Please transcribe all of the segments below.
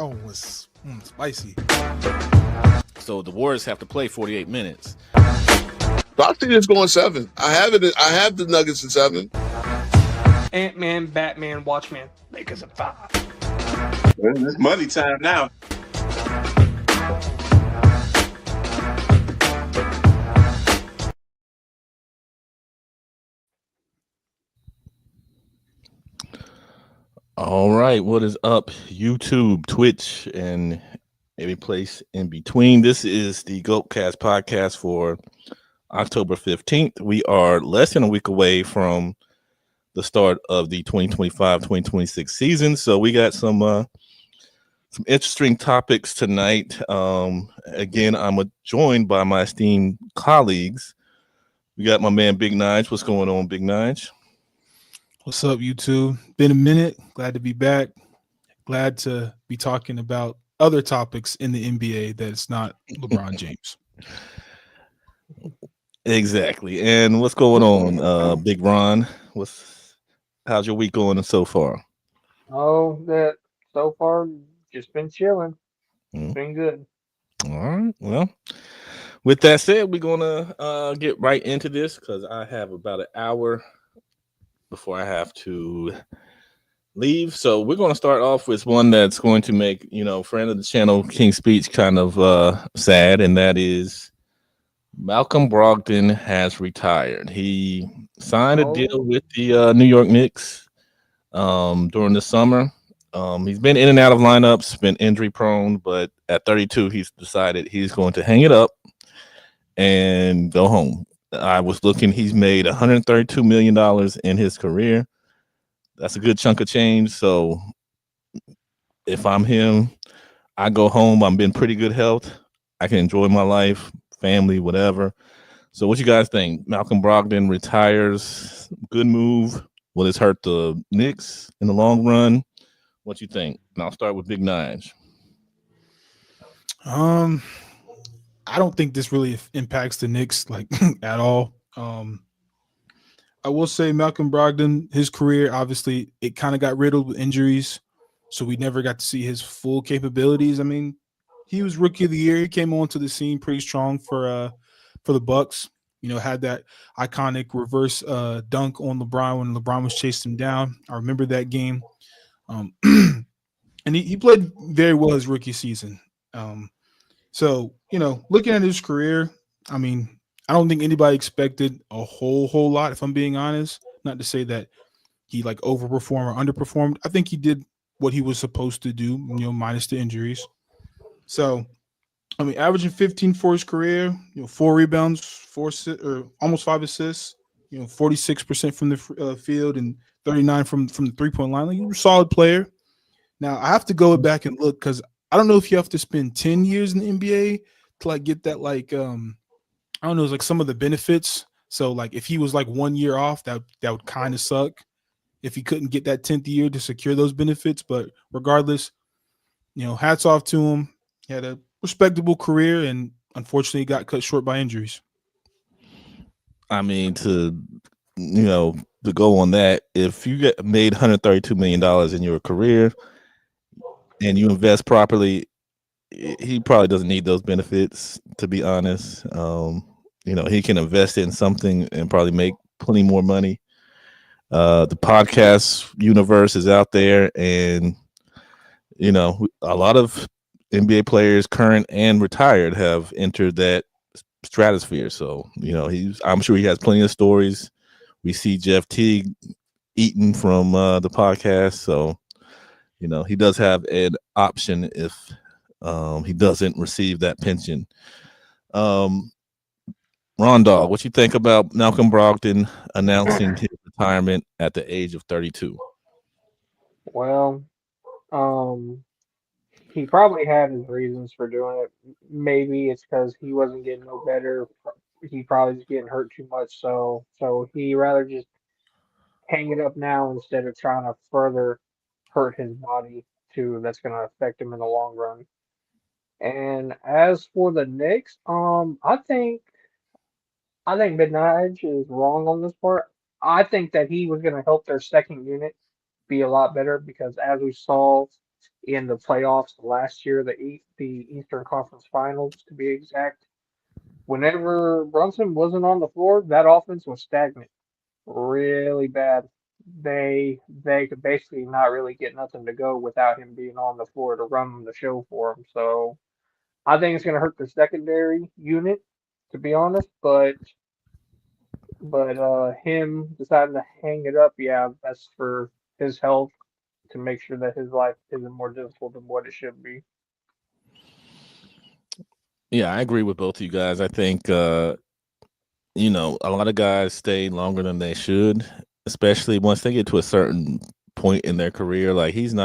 That one was spicy. So the Warriors have to play 48 minutes. So I see this going 7. I have it. I have the Nuggets in 7. Ant-Man, Batman, Watchman, Lakers at 5. It's money time now. All right, what is up, YouTube, Twitch, and every place in between? This is the GOATcast podcast for October 15th. We are less than a week away from the start of the 2025-2026 season, so we got some interesting topics tonight. Again, I'm joined by my esteemed colleagues. We got my man Big Nige. What's going on, Big Nige? What's up, YouTube? Been a minute. Glad to be back. Glad to be talking about other topics in the NBA that's not LeBron James. Exactly. And what's going on, Big Ron? How's your week going so far? Oh, that so far just been chilling. Mm. Been good. All right. Well, with that said, we're gonna get right into this because I have about an hour before I have to leave. So we're going to start off with one that's going to make, friend of the channel, King Speech, kind of sad, and that is Malcolm Brogdon has retired. He signed a deal with the New York Knicks during the summer. He's been in and out of lineups, been injury prone, but at 32, he's decided he's going to hang it up and go home. I was looking, he's made $132 million in his career. That's a good chunk of change. So if I'm him, I go home. I'm in pretty good health. I can enjoy my life, family, whatever. So what you guys think? Malcolm Brogdon retires. Good move. Will this hurt the Knicks in the long run? What you think? And I'll start with Big Nige. I don't think this really impacts the Knicks like at all. I will say Malcolm Brogdon, his career, obviously, it kind of got riddled with injuries, so we never got to see his full capabilities. I mean, he was rookie of the year. He came onto the scene pretty strong for the Bucks. Had that iconic reverse dunk on LeBron when LeBron was chasing him down. I remember that game. And he played very well his rookie season. So, looking at his career, I mean, I don't think anybody expected a whole lot, if I'm being honest. Not to say that he like overperformed or underperformed. I think he did what he was supposed to do, minus the injuries. So, I mean, averaging 15 for his career, 4 rebounds, or almost 5 assists, 46% from the field and 39 from the 3-point line. Like, he was a solid player. Now, I have to go back and look because I don't know if you have to spend 10 years in the NBA to like get that like I don't know, it's like some of the benefits. So like if he was like 1 year off, that would kind of suck if he couldn't get that 10th year to secure those benefits. But regardless, hats off to him. He had a respectable career and unfortunately got cut short by injuries. I mean, to go on that, if you get made $132 million in your career and you invest properly, he probably doesn't need those benefits, to be honest. He can invest in something and probably make plenty more money. The podcast universe is out there, and a lot of NBA players, current and retired, have entered that stratosphere. So I'm sure he has plenty of stories. We see Jeff Teague eating from the podcast, so he does have an option if he doesn't receive that pension. Ron Dog, what you think about Malcolm Brogdon announcing his retirement at the age of 32? Well, he probably had his reasons for doing it. Maybe it's because he wasn't getting no better. He probably was getting hurt too much, so he rather just hang it up now instead of trying to further hurt his body too. That's going to affect him in the long run. And as for the Knicks, I think Minaj is wrong on this part. I think that he was going to help their second unit be a lot better because as we saw in the playoffs last year, the Eastern Conference Finals to be exact. Whenever Brunson wasn't on the floor, that offense was stagnant, really bad. They could basically not really get nothing to go without him being on the floor to run the show for them. So I think it's going to hurt the secondary unit, to be honest. But him deciding to hang it up, yeah, that's for his health to make sure that his life isn't more difficult than what it should be. Yeah, I agree with both of you guys. I think a lot of guys stay longer than they should, especially once they get to a certain point in their career. Like he's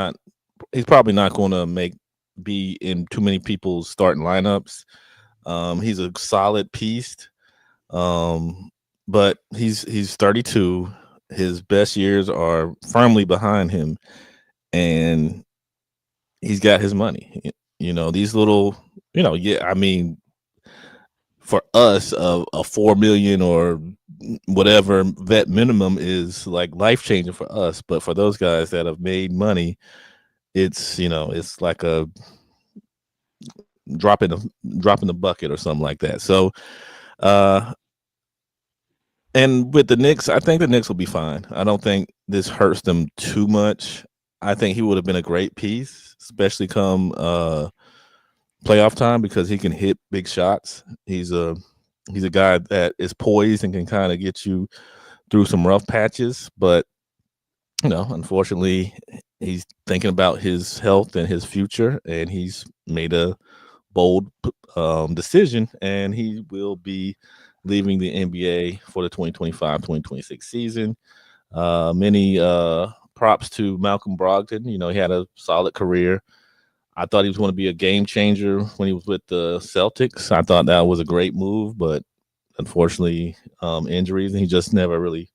probably not going to be in too many people's starting lineups. He's a solid piece, but he's 32. His best years are firmly behind him, and he's got his money. These little, yeah. I mean, for us, a 4 million or whatever vet minimum is like life changing for us, but for those guys that have made money, it's like a drop in the bucket or something like that. So, and with the Knicks, I think the Knicks will be fine. I don't think this hurts them too much. I think he would have been a great piece, especially come playoff time, because he can hit big shots. He's a guy that is poised and can kind of get you through some rough patches, but unfortunately, he's thinking about his health and his future, and he's made a bold decision, and he will be leaving the NBA for the 2025-2026 season. Many props to Malcolm Brogdon. He had a solid career. I thought he was going to be a game changer when he was with the Celtics. I thought that was a great move, but unfortunately, injuries, and he just never really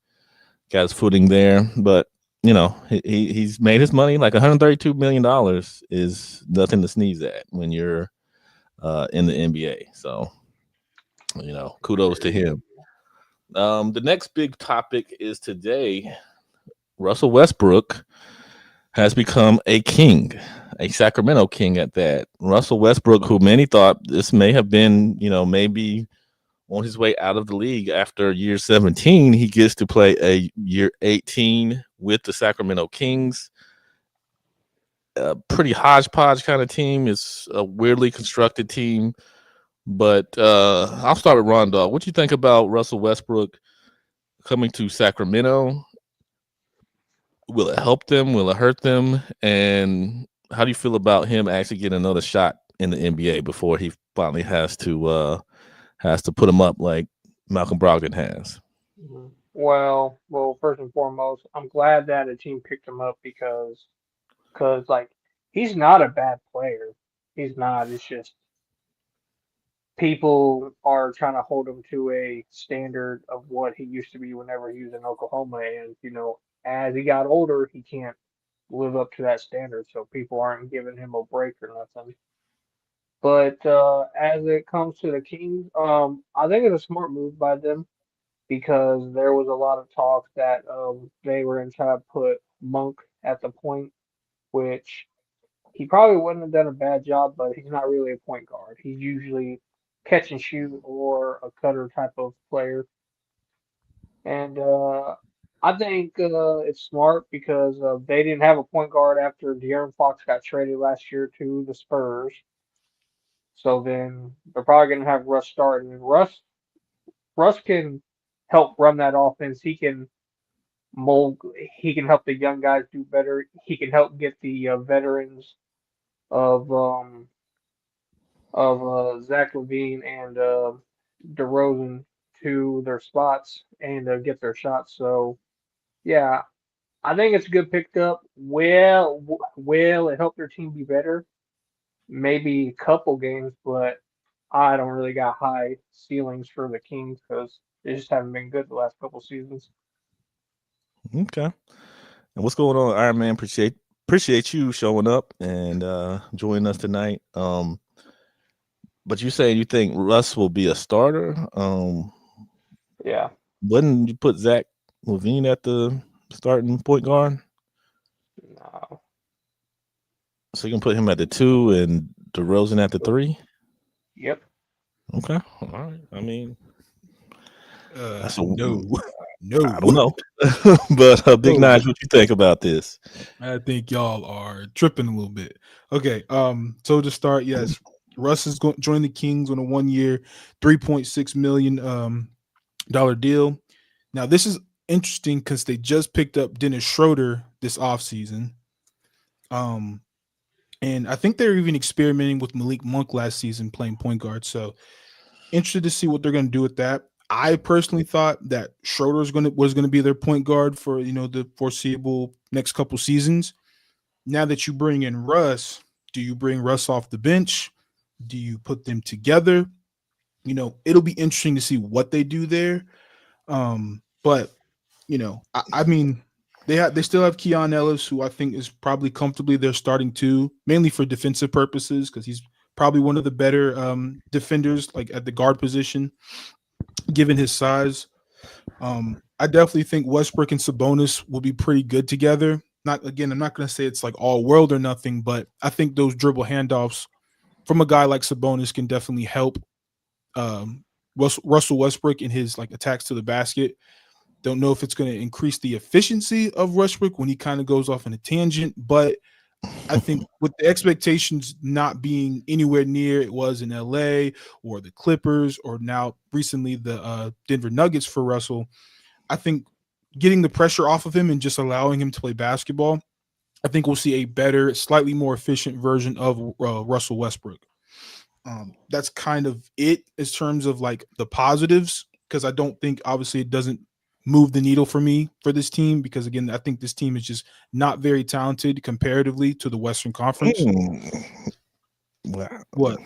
got his footing there. But he's made his money. Like $132 million is nothing to sneeze at when you're in the NBA. So kudos to him. The next big topic is today. Russell Westbrook has become a king, a Sacramento king at that. Russell Westbrook, who many thought this may have been, maybe on his way out of the league after year 17, he gets to play a year 18 with the Sacramento Kings. A pretty hodgepodge kind of team. It's a weirdly constructed team. But I'll start with Ron Dog. What do you think about Russell Westbrook coming to Sacramento? Will it help them? Will it hurt them? And how do you feel about him actually getting another shot in the NBA before he finally has to put him up like Malcolm Brogdon has? Mhm. Well, first and foremost, I'm glad that a team picked him up because like he's not a bad player. He's not. It's just people are trying to hold him to a standard of what he used to be whenever he was in Oklahoma, and as he got older, he can't live up to that standard, so people aren't giving him a break or nothing. But as it comes to the Kings, I think it's a smart move by them because there was a lot of talk that they were going to try to put Monk at the point, which he probably wouldn't have done a bad job, but he's not really a point guard. He's usually catch and shoot or a cutter type of player. And I think it's smart because they didn't have a point guard after De'Aaron Fox got traded last year to the Spurs. So then they're probably going to have Russ starting. And Russ can help run that offense. He can mold. He can help the young guys do better. He can help get the veterans of Zach Levine and DeRozan to their spots and get their shots. So yeah, I think it's a good pickup. Will it help their team be better? Maybe a couple games, but I don't really got high ceilings for the Kings because they just haven't been good the last couple seasons. Okay. And what's going on, Iron Man? Appreciate you showing up and joining us tonight. But you saying you think Russ will be a starter? Yeah. Wouldn't you put Zach Levine at the starting point guard? No. So you can put him at the 2 and DeRozan at the 3. Yep. Okay, all right. I mean, that's a No, I don't know, but Big no. Nige, what you think about this? I think y'all are tripping a little bit. Okay, so to start, yes, Russ is going join the Kings on a 1 year, $3.6 million dollar deal. Now this is interesting because they just picked up Dennis Schroeder this offseason. Um, and I think they're even experimenting with Malik Monk last season playing point guard. So interested to see what they're going to do with that. I personally thought that Schroeder was going to be their point guard for the foreseeable next couple seasons. Now that you bring in Russ, do you bring Russ off the bench? Do you put them together? It'll be interesting to see what they do there. But I mean, they still have Keon Ellis, who I think is probably comfortably their starting two, mainly for defensive purposes, because he's probably one of the better defenders, like at the guard position, given his size. I definitely think Westbrook and Sabonis will be pretty good together. I'm not going to say it's like all world or nothing, but I think those dribble handoffs from a guy like Sabonis can definitely help Russell Westbrook in his like attacks to the basket. Don't know if it's going to increase the efficiency of Westbrook when he kind of goes off on a tangent, but I think with the expectations not being anywhere near it was in LA or the Clippers or now recently the Denver Nuggets for Russell, I think getting the pressure off of him and just allowing him to play basketball, I think we'll see a better, slightly more efficient version of Russell Westbrook. That's kind of it in terms of like the positives, because I don't think obviously it doesn't move the needle for me for this team, because again, I think this team is just not very talented comparatively to the Western Conference. Wow. What?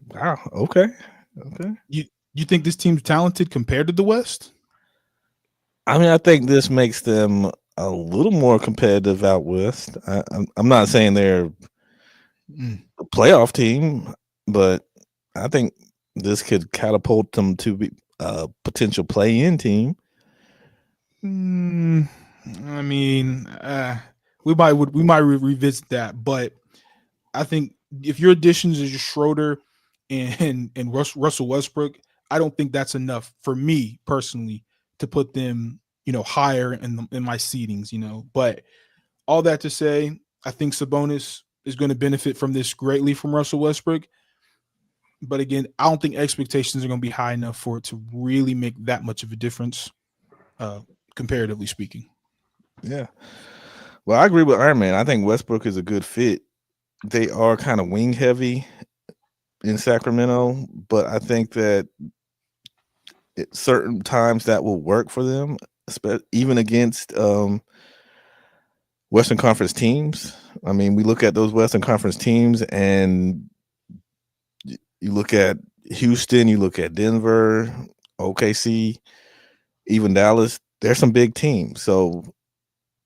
Wow. Okay. You think this team's talented compared to the West? I mean, I think this makes them a little more competitive out west. I'm not saying they're a playoff team, but I think this could catapult them to be a potential play-in team. I mean, we might revisit that, but I think if your additions is just Schroeder and Russell Westbrook, I don't think that's enough for me personally to put them, higher in my seedings, But all that to say, I think Sabonis is going to benefit from this greatly from Russell Westbrook. But again, I don't think expectations are going to be high enough for it to really make that much of a difference, comparatively speaking. Yeah. Well, I agree with Iron Man. I think Westbrook is a good fit. They are kind of wing heavy in Sacramento, but I think that at certain times that will work for them, even against Western Conference teams. I mean, we look at those Western Conference teams, and you look at Houston, you look at Denver, OKC, even Dallas. There's some big teams. So,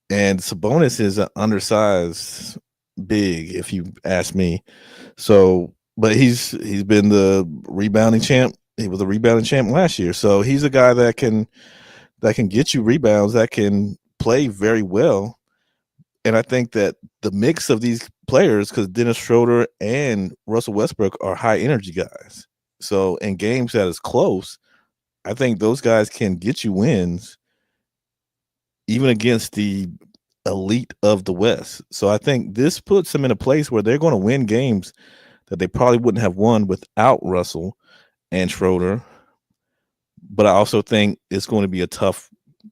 and Sabonis is an undersized big, if you ask me. So, but he's been the rebounding champ. He was a rebounding champ last year. So he's a guy that can get you rebounds, that can play very well. And I think that the mix of these players, because Dennis Schroeder and Russell Westbrook are high energy guys. So in games that is close, I think those guys can get you wins even against the elite of the West. So I think this puts them in a place where they're going to win games that they probably wouldn't have won without Russell and Schroeder. But I also think it's going to be a tough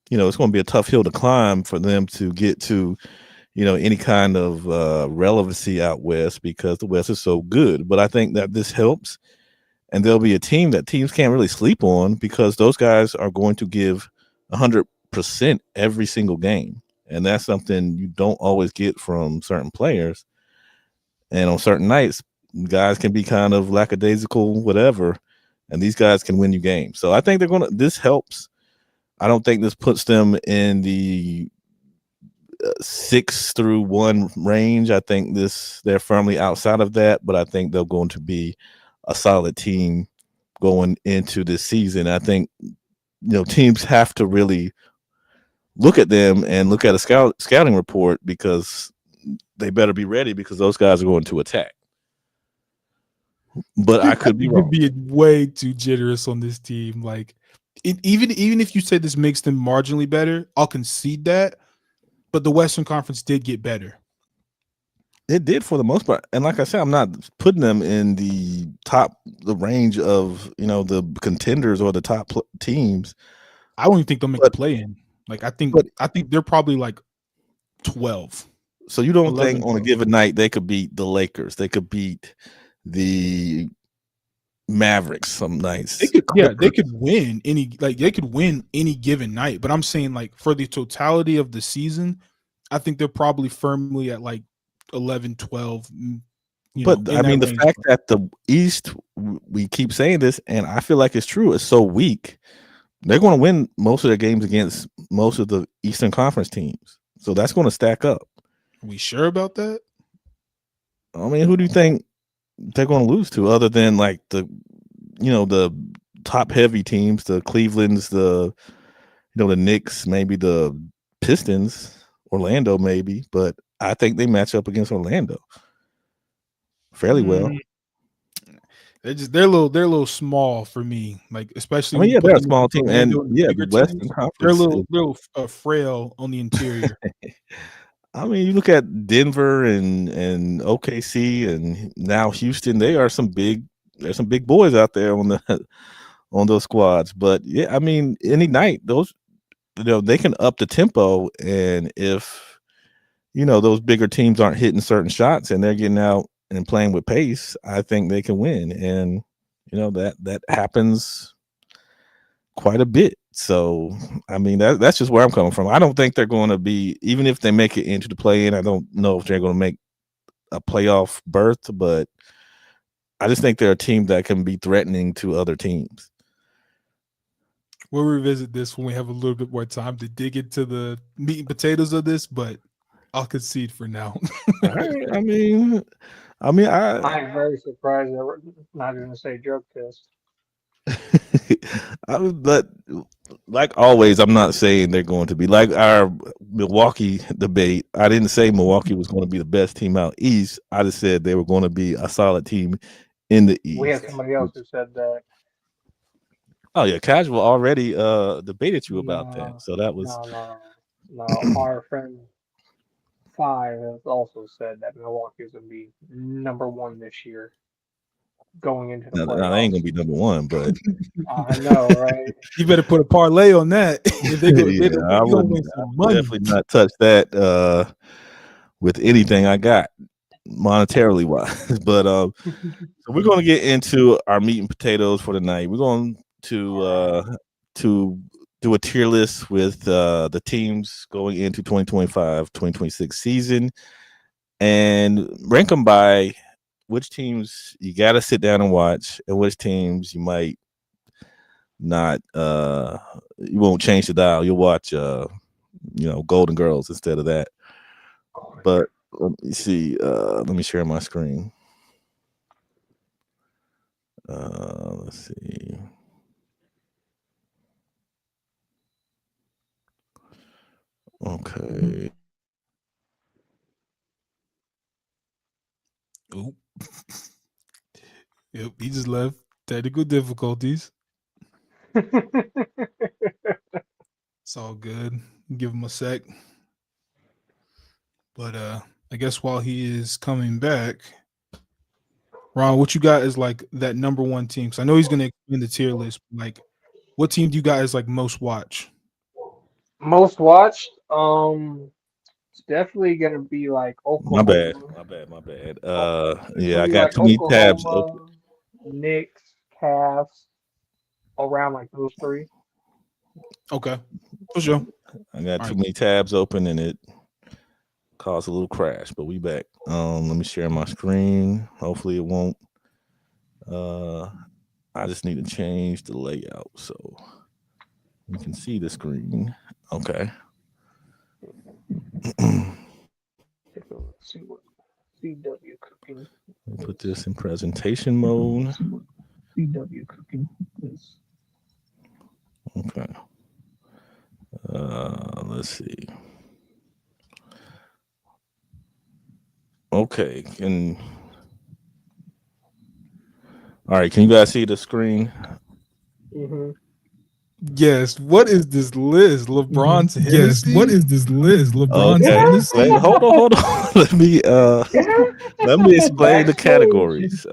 hill to climb for them to get to, any kind of relevancy out west, because the West is so good. But I think that this helps, and there'll be a team that teams can't really sleep on, because those guys are going to give 100% every single game. And that's something you don't always get from certain players. And on certain nights, guys can be kind of lackadaisical, whatever, and these guys can win you games. So I think this helps. I don't think this puts them in the 6-1 range. I think they're firmly outside of that, but I think they're going to be a solid team going into this season. I think, teams have to really look at them and look at a scouting report, because they better be ready because those guys are going to attack. But I could be You're wrong. being way too generous on this team. Like, even if you say this makes them marginally better, I'll concede that. But the Western Conference did get better. It did for the most part, and like I said, I'm not putting them in the range of the contenders or the top teams. I don't even think they'll make the play in. Like, I think they're probably like 12. So you don't 11, think on a given night they could beat the Lakers? They could beat the Mavericks some nights. They could win any given night. But I'm saying, like, for the totality of the season, I think they're probably firmly at like 11, 12. But I mean, the fact that the East, we keep saying this, and I feel like it's true, it's so weak. They're going to win most of their games against most of the Eastern Conference teams. So that's going to stack up. Are we sure about that? I mean, who do you think they're going to lose to other than like the top heavy teams, the Clevelands, the Knicks, maybe the Pistons, Orlando maybe, but I think they match up against Orlando fairly well. They're a little small for me, like, especially. I mean, they're a small team, and the Western Conference, they're a little frail on the interior. I mean, you look at Denver and OKC, and now Houston. There's some big boys out there on those squads. But yeah, I mean, any night those they can up the tempo, and if those bigger teams aren't hitting certain shots and they're getting out and playing with pace, I think they can win. And that happens quite a bit. So I mean, that's just where I'm coming from. I don't think they're going to be, even if they make it into the play-in, I don't know if they're going to make a playoff berth, but I just think they're a team that can be threatening to other teams. We'll revisit this when we have a little bit more time to dig into the meat and potatoes of this, but I'll concede for now. All right. I mean, I'm very surprised that we're not going to say drug test. But like always, I'm not saying they're going to be like our Milwaukee debate. I didn't say Milwaukee was going to be the best team out east. I just said they were going to be a solid team in the east. We had somebody else who said that. Oh yeah, Casual already debated you about that. So that was no. Our friend 5 has also said that Milwaukee is going to be number 1 this year. Going into the playoffs. Now they ain't gonna be number 1, but I know, right? You better put a parlay on that. If they I would definitely not touch that with anything I got monetarily wise. But so we're gonna get into our meat and potatoes for tonight. We're going to do a tier list with the teams going into 2025-2026 season and rank them by which teams you got to sit down and watch and which teams you might not, you won't change the dial. You'll watch, Golden Girls instead of that. But let me see. Let me share my screen. Let's see. Okay. Oop. Yep, he just left. Technical difficulties. It's all good. Give him a sec. But I guess while he is coming back, Ron, what you got is like that number 1 team? So I know he's going to explain the tier list. Like, what team do you got as like most watch? Most watched? It's definitely going to be like Oklahoma. My bad. Yeah, I got too many tabs open. Knicks, Cavs, around like those 3. Okay, for sure. I got too many tabs open and it caused a little crash, but we back. Let me share my screen. Hopefully it won't. I just need to change the layout so you can see the screen. Okay. Let's see what CW cooking. Put this in presentation mode. CW cooking. Okay. Let's see. Okay. All right. Can you guys see the screen? Hmm. Yes. What is this list? LeBron's Yes. What Hennessy? is this list? LeBron's Okay. Hennessy? Hold on. Let me explain the categories.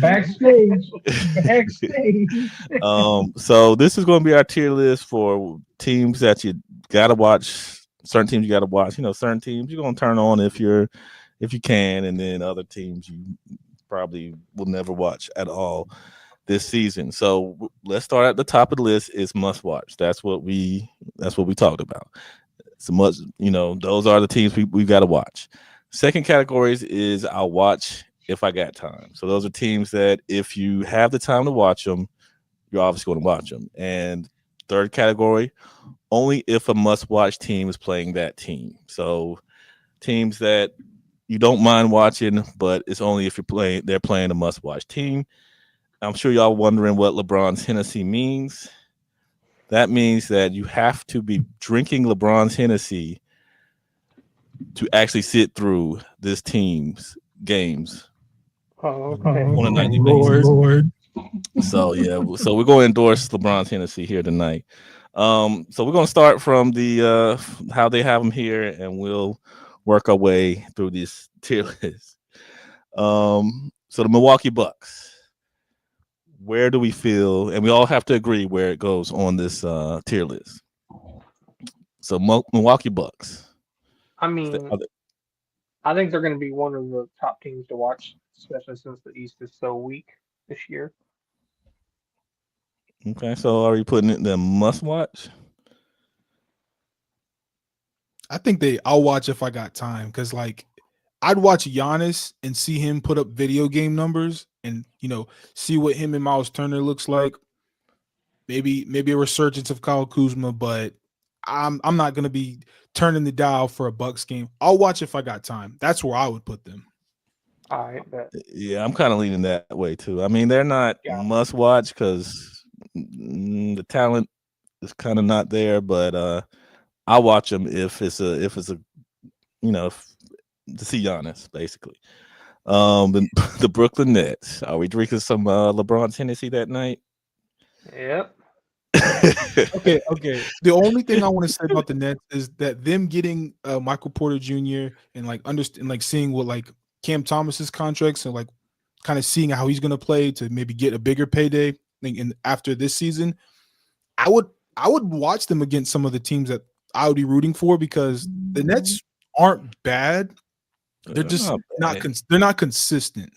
Backstage, backstage. So this is going to be our tier list for teams that you gotta watch. Certain teams you gotta watch. Certain teams you're gonna turn on if you can, and then other teams you probably will never watch at all this season. So let's start at the top of the list. Is must watch. That's what we talked about. So much, those are the teams we got to watch. Second categories is I'll watch if I got time. So those are teams that if you have the time to watch them, you're obviously going to watch them. And third category, only if a must-watch team is playing that team. So teams that you don't mind watching, but it's only if they're playing a must-watch team. I'm sure y'all wondering what LeBron's Hennessy means. That means that you have to be drinking LeBron's Hennessy to actually sit through this team's games Oh, on a okay. nightly basis. Lord. So so we're going to endorse LeBron's Hennessy here tonight. So we're going to start from the how they have them here, and we'll work our way through this tier list. So the Milwaukee Bucks. Where do we feel? And we all have to agree where it goes on this tier list. So Milwaukee Bucks. I mean, I think they're going to be one of the top teams to watch, especially since the East is so weak this year. Okay, so are you putting it the must watch? I think I'll watch if I got time because I'd watch Giannis and see him put up video game numbers and see what him and Miles Turner looks like. Maybe a resurgence of Kyle Kuzma, but I'm not gonna be turning the dial for a Bucks game. I'll watch if I got time. That's where I would put them. All right, but Yeah, I'm kind of leaning that way too. I mean, they're not yeah. must watch because the talent is kind of not there, but I'll watch them if it's a to see Giannis basically. The Brooklyn Nets. Are we drinking some LeBron's Hennessy that night? Yep. Okay. The only thing I want to say about the Nets is that them getting Michael Porter Jr. and seeing what Cam Thomas's contracts and kind of seeing how he's going to play to maybe get a bigger payday after this season. I would watch them against some of the teams that I would be rooting for because the Nets aren't bad. They're just they're not consistent.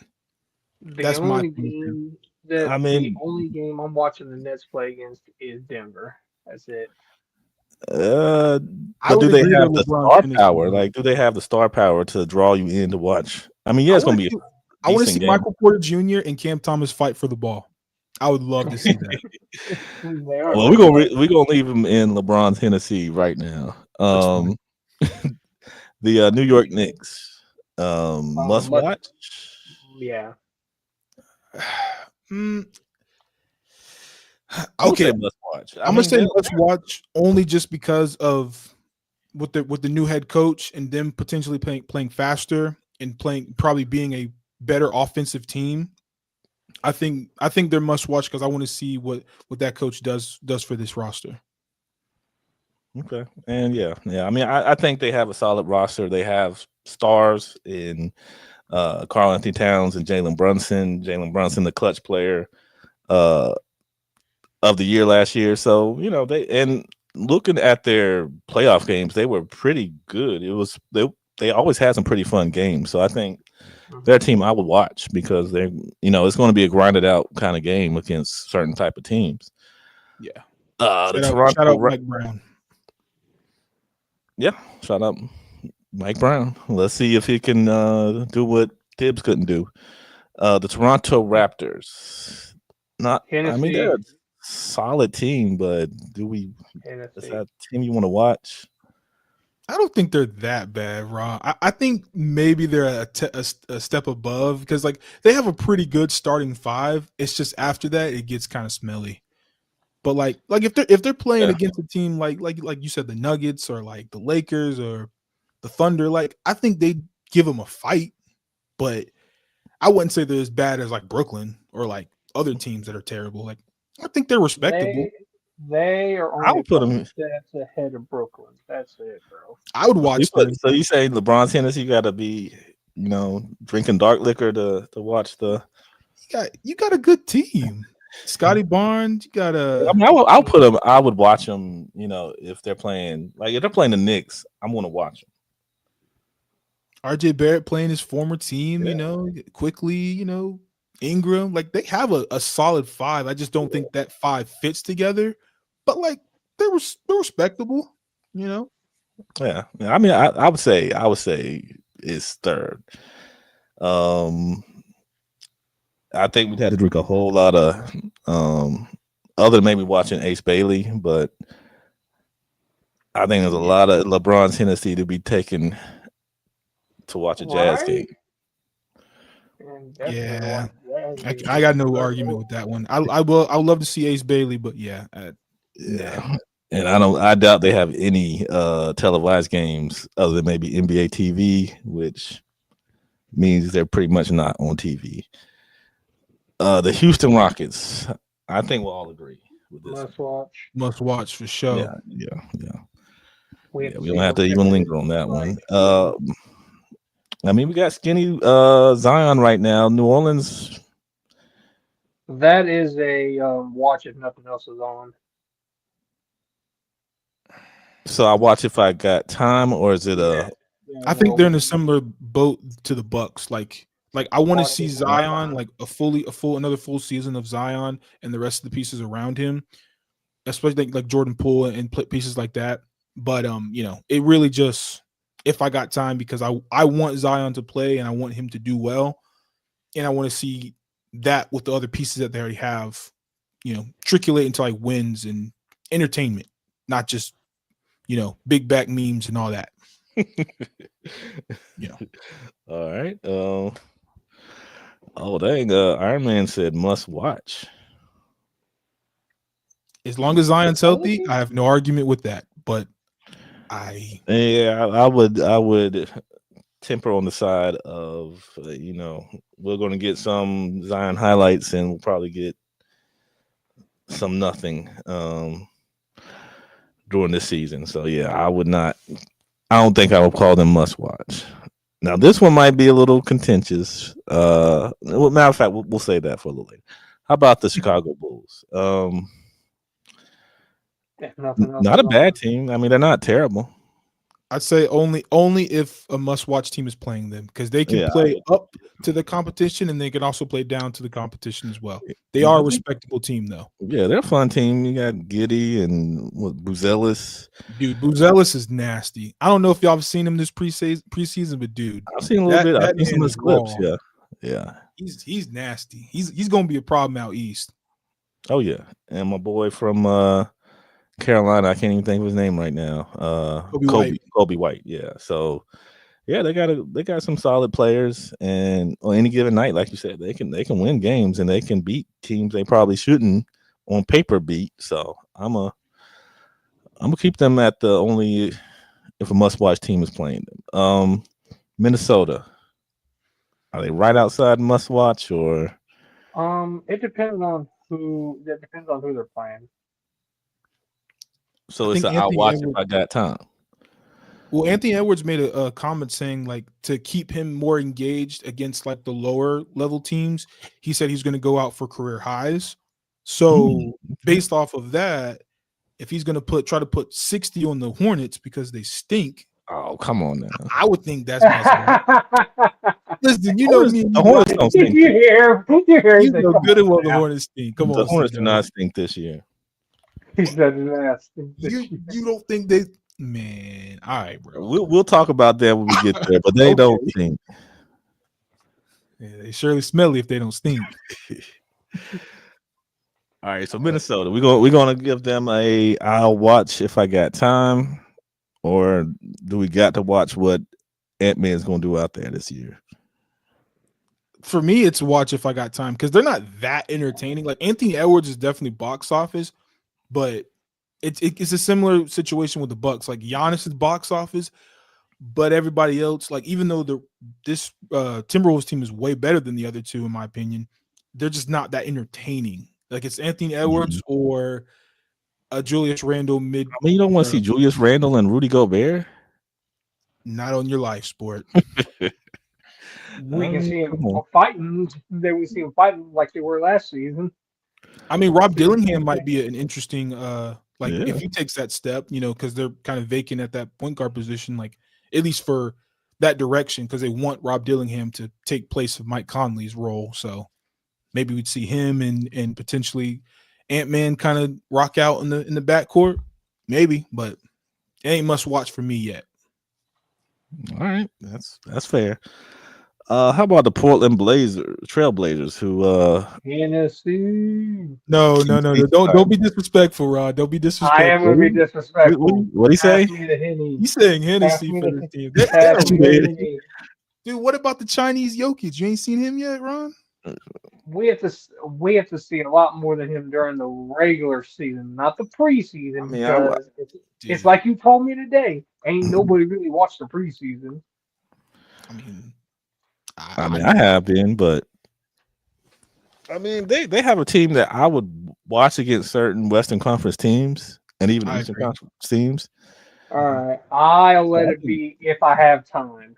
That's my game I mean, the only game I'm watching the Nets play against is Denver. That's it. But do they have the star power? Do they have the star power to draw you in to watch? I mean, yeah, it's going to be. I want to see Michael Porter Jr. and Cam Thomas fight for the ball. I would love to see that. Well, we're gonna leave him in LeBron's Hennessy right now. The New York Knicks must watch. Yeah. Okay, must watch. I'm gonna say must watch only just because of with the new head coach and them potentially playing faster and probably being a better offensive team. I think they're must watch because I want to see what that coach does for this roster. Okay, and yeah. I mean, I think they have a solid roster. They have stars in Karl Anthony Towns and Jalen Brunson. Jalen Brunson, the clutch player of the year last year. So they looking at their playoff games, they were pretty good. It was they always had some pretty fun games. So I think they're a team I would watch because they're it's going to be a grinded out kind of game against certain type of teams. Yeah. Shout out Mike Brown. Yeah, shout out Mike Brown. Let's see if he can do what Tibbs couldn't do. The Toronto Raptors. I mean, they're a solid team, but is that a team you want to watch? I don't think they're that bad, Ron. I think maybe they're a step above because they have a pretty good starting five. It's just after that it gets kind of smelly. But if they're playing against a team like you said, the Nuggets or the Lakers or the Thunder, I think give them a fight, but I wouldn't say they're as bad as like Brooklyn or like other teams that are terrible. Like I think they're respectable. They are I only would a put couple them. steps ahead of Brooklyn. That's it, bro. I would watch them. So you say LeBron Tennessee got to be, drinking dark liquor to watch the. You got a good team. Scotty Barnes, you got a. I mean, I'll put them. I would watch them. If they're playing, like if they're playing the Knicks, I'm going to watch them. RJ Barrett playing his former team, Yeah. quickly, Ingram. Like they have a solid five. I just don't think that five fits together. But like they're respectable, Yeah. I mean, I would say it's third. I think we'd had to drink a whole lot of other than maybe watching Ace Bailey, but I think there's a lot of LeBron Tennessee to be taken to watch a Jazz game. And Yeah. definitely I got no argument with that one. I would love to see Ace Bailey, but yeah. Yeah. And I doubt they have any televised games other than maybe NBA TV, which means they're pretty much not on TV. The Houston Rockets, I think we'll all agree with this. Must watch for sure. Yeah. We don't have to even linger on that one. I mean, we got skinny Zion right now. New Orleans. That is a watch if nothing else is on. So I watch if I got time, or is it I think they're in a similar boat to the Bucks. Like I want to see Zion like another full season of Zion and the rest of the pieces around him, especially like Jordan Poole and pieces like that. But it really just if I got time because I want Zion to play and I want him to do well, and I want to see that with the other pieces that they already have, triculate into like wins and entertainment, not just big back memes and all that. All right. Oh dang! Iron Man said must watch. As long as Zion's healthy, I have no argument with that. But I would temper on the side of we're going to get some Zion highlights and we'll probably get some nothing during this season. So yeah, I don't think I would call them must watch. Now this one might be a little contentious. Matter of fact, we'll say that for a little later. How about the Chicago Bulls? Not a bad team. I mean, they're not terrible. I'd say only if a must-watch team is playing them because they can play up to the competition and they can also play down to the competition as well. They are a respectable team, though. Yeah, they're a fun team. You got Giddey and Buzelis. Dude, Buzelis is nasty. I don't know if y'all have seen him this preseason, but dude, I've seen a little bit. I've seen some of his clips. Yeah. He's nasty. He's going to be a problem out east. Oh yeah, and my boy from Carolina, I can't even think of his name right now. Kobe White. Yeah. So yeah, they got some solid players, and on any given night, like you said, they can win games and they can beat teams they probably shouldn't on paper beat. So I'm gonna keep them at the only if a must-watch team is playing them. Minnesota, are they right outside must-watch or? It depends on who. That depends on who they're playing. So I'll watch if I got time. Well, Anthony Edwards made a comment saying like to keep him more engaged against like the lower level teams. He said he's going to go out for career highs. So based off of that, if he's going to try to put 60 on the Hornets because they stink. Oh, come on now. I would think that's possible. Listen, you know me. The Hornets don't stink. You hear know good and well the Hornets stink. Come on, the Hornets do not stink this year. He said nasty. You don't think they? Man, all right, bro. We'll talk about that when we get there, but they don't stink. Yeah, they surely smelly if they don't stink. All right, so Minnesota, we're gonna give them I'll watch if I got time, or do we got to watch what Ant-Man's gonna do out there this year? For me, it's watch if I got time because they're not that entertaining. Like Anthony Edwards is definitely box office, but it's a similar situation with the Bucks. Like Giannis is box office, but everybody else, like even though this Timberwolves team is way better than the other two, in my opinion, they're just not that entertaining. Like it's Anthony Edwards or Julius Randle mid. I mean, you don't want to see Julius Randle and Rudy Gobert. Not on your life, sport. We can see him fighting. Then we see him fighting like they were last season. I mean, Rob Dillingham might be an interesting, Yeah. if he takes that step, because they're kind of vacant at that point guard position, like at least for that direction, because they want Rob Dillingham to take place of Mike Conley's role. So maybe we'd see him and potentially Ant-Man kind of rock out in the backcourt, maybe, but it ain't must watch for me yet. All right, that's fair. How about the Portland Trailblazers, who Hennessy. No. Don't be disrespectful, Rod. Don't be disrespectful. I am gonna be disrespectful. What'd he say? Pass me the Henny. He's saying Hennessy Pass me for the- this team. Pass me the Henny. Dude, what about the Chinese Jokic? You ain't seen him yet, Ron? We have to see a lot more than him during the regular season, not the preseason. I mean, because Dude, it's like you told me today. Ain't nobody really watched the preseason. I mean, I have been, but I mean, they have a team that I would watch against certain Western Conference teams and even I Eastern agree. Conference teams. All right, I'll let it be if I have time.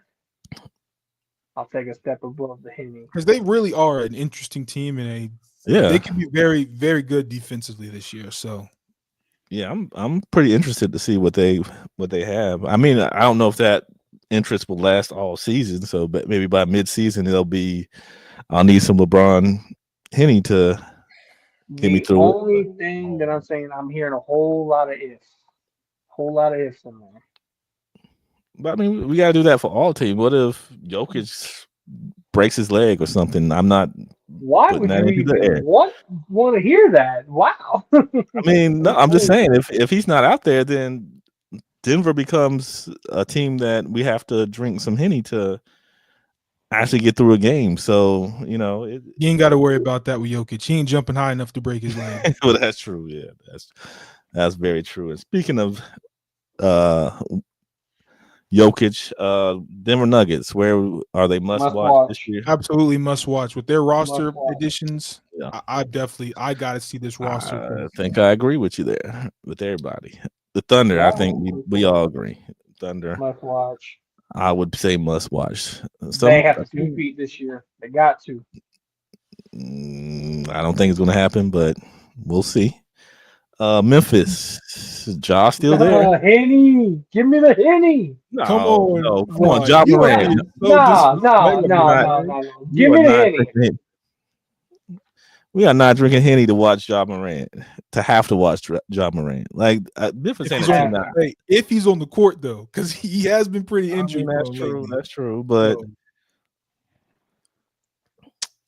I'll take a step above the Henny. because they really are an interesting team, and Yeah, they can be very, very good defensively this year. So yeah, I'm pretty interested to see what they have. I mean, I don't know if that interest will last all season, so but maybe by mid-season I'll need some LeBron Henny to get me through The it. only thing that I'm saying, I'm hearing a whole lot of ifs. Whole lot of ifs in there. But I mean, we gotta do that for all teams. What if Jokic breaks his leg or something? I'm not. Why putting would that you into the air. even want to hear that? Wow. I mean, no, I'm just saying if he's not out there, then Denver becomes a team that we have to drink some Henny to actually get through a game. So you ain't got to worry about that with Jokic. He ain't jumping high enough to break his leg. Well, that's true. Yeah, that's very true. And speaking of Jokic, Denver Nuggets, where are they must watch this year? Absolutely must watch with their roster Must-watch. additions. Yeah. I got to see this roster. I think I agree with you there with everybody. The Thunder, I think we all agree. Thunder, Must watch. I would say must watch. They have to compete this year. They got to. I don't think it's going to happen, but we'll see. Memphis, Ja still there? Henny, give me the Henny. No, Come on, no, come Ron, on, Ja you Morant. are No. You Give are me the not Henny. drinking Henny. We are not drinking Henny to watch Ja Morant. To have to watch Ja Morant. Like Memphis ain't a team now. If he's on the court though, because he has been pretty injured. That's true. Lately. That's true. But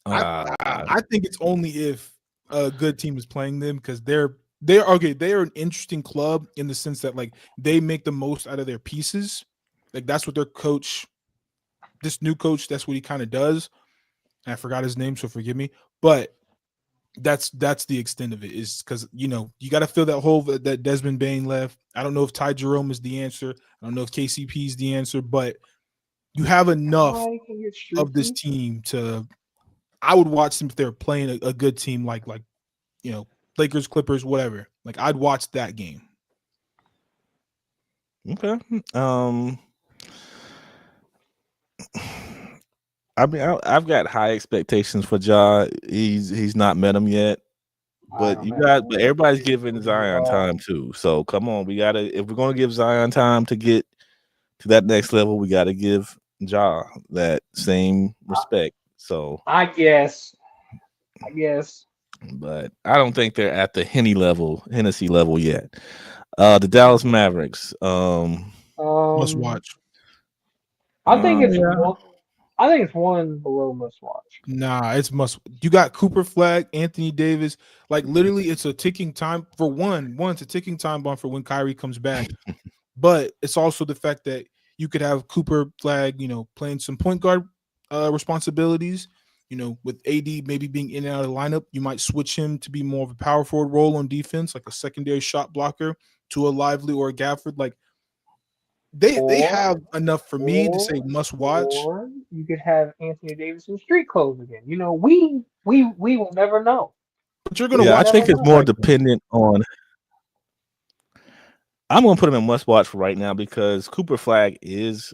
I think it's only if a good team is playing them, because they're okay. They are an interesting club in the sense that like they make the most out of their pieces. Like that's what their coach, this new coach, that's what he kind of does. And I forgot his name, so forgive me. But that's the extent of it, is because you got to fill that hole that Desmond Bane left. I don't know if Ty Jerome is the answer. I don't know if KCP is the answer, but you have enough of this team to. I would watch them if they're playing a good team like Lakers, Clippers, whatever. Like I'd watch that game. Okay. I mean, I've got high expectations for Ja. He's not met him yet, but but everybody's giving Zion time too. So come on, if we're gonna give Zion time to get to that next level, we gotta give Ja that same respect. So I guess. But I don't think they're at the Hennessy level yet. The Dallas Mavericks. Must watch. I think it's one below must watch. Nah, it's must. You got Cooper Flag, Anthony Davis. Like literally, it's a ticking time for one. It's a ticking time bomb for when Kyrie comes back. But it's also the fact that you could have Cooper Flag, playing some point guard responsibilities. With AD maybe being in and out of the lineup, you might switch him to be more of a power forward role on defense, like a secondary shot blocker to a Lively or a Gafford. Like they Or have enough for me to say must watch. or you could have Anthony Davis in street clothes again. You know, we will never know. But you're gonna We Yeah, will I watch think never him it's know. more like that. dependent on. I'm gonna put him in must watch for right now because Cooper Flag is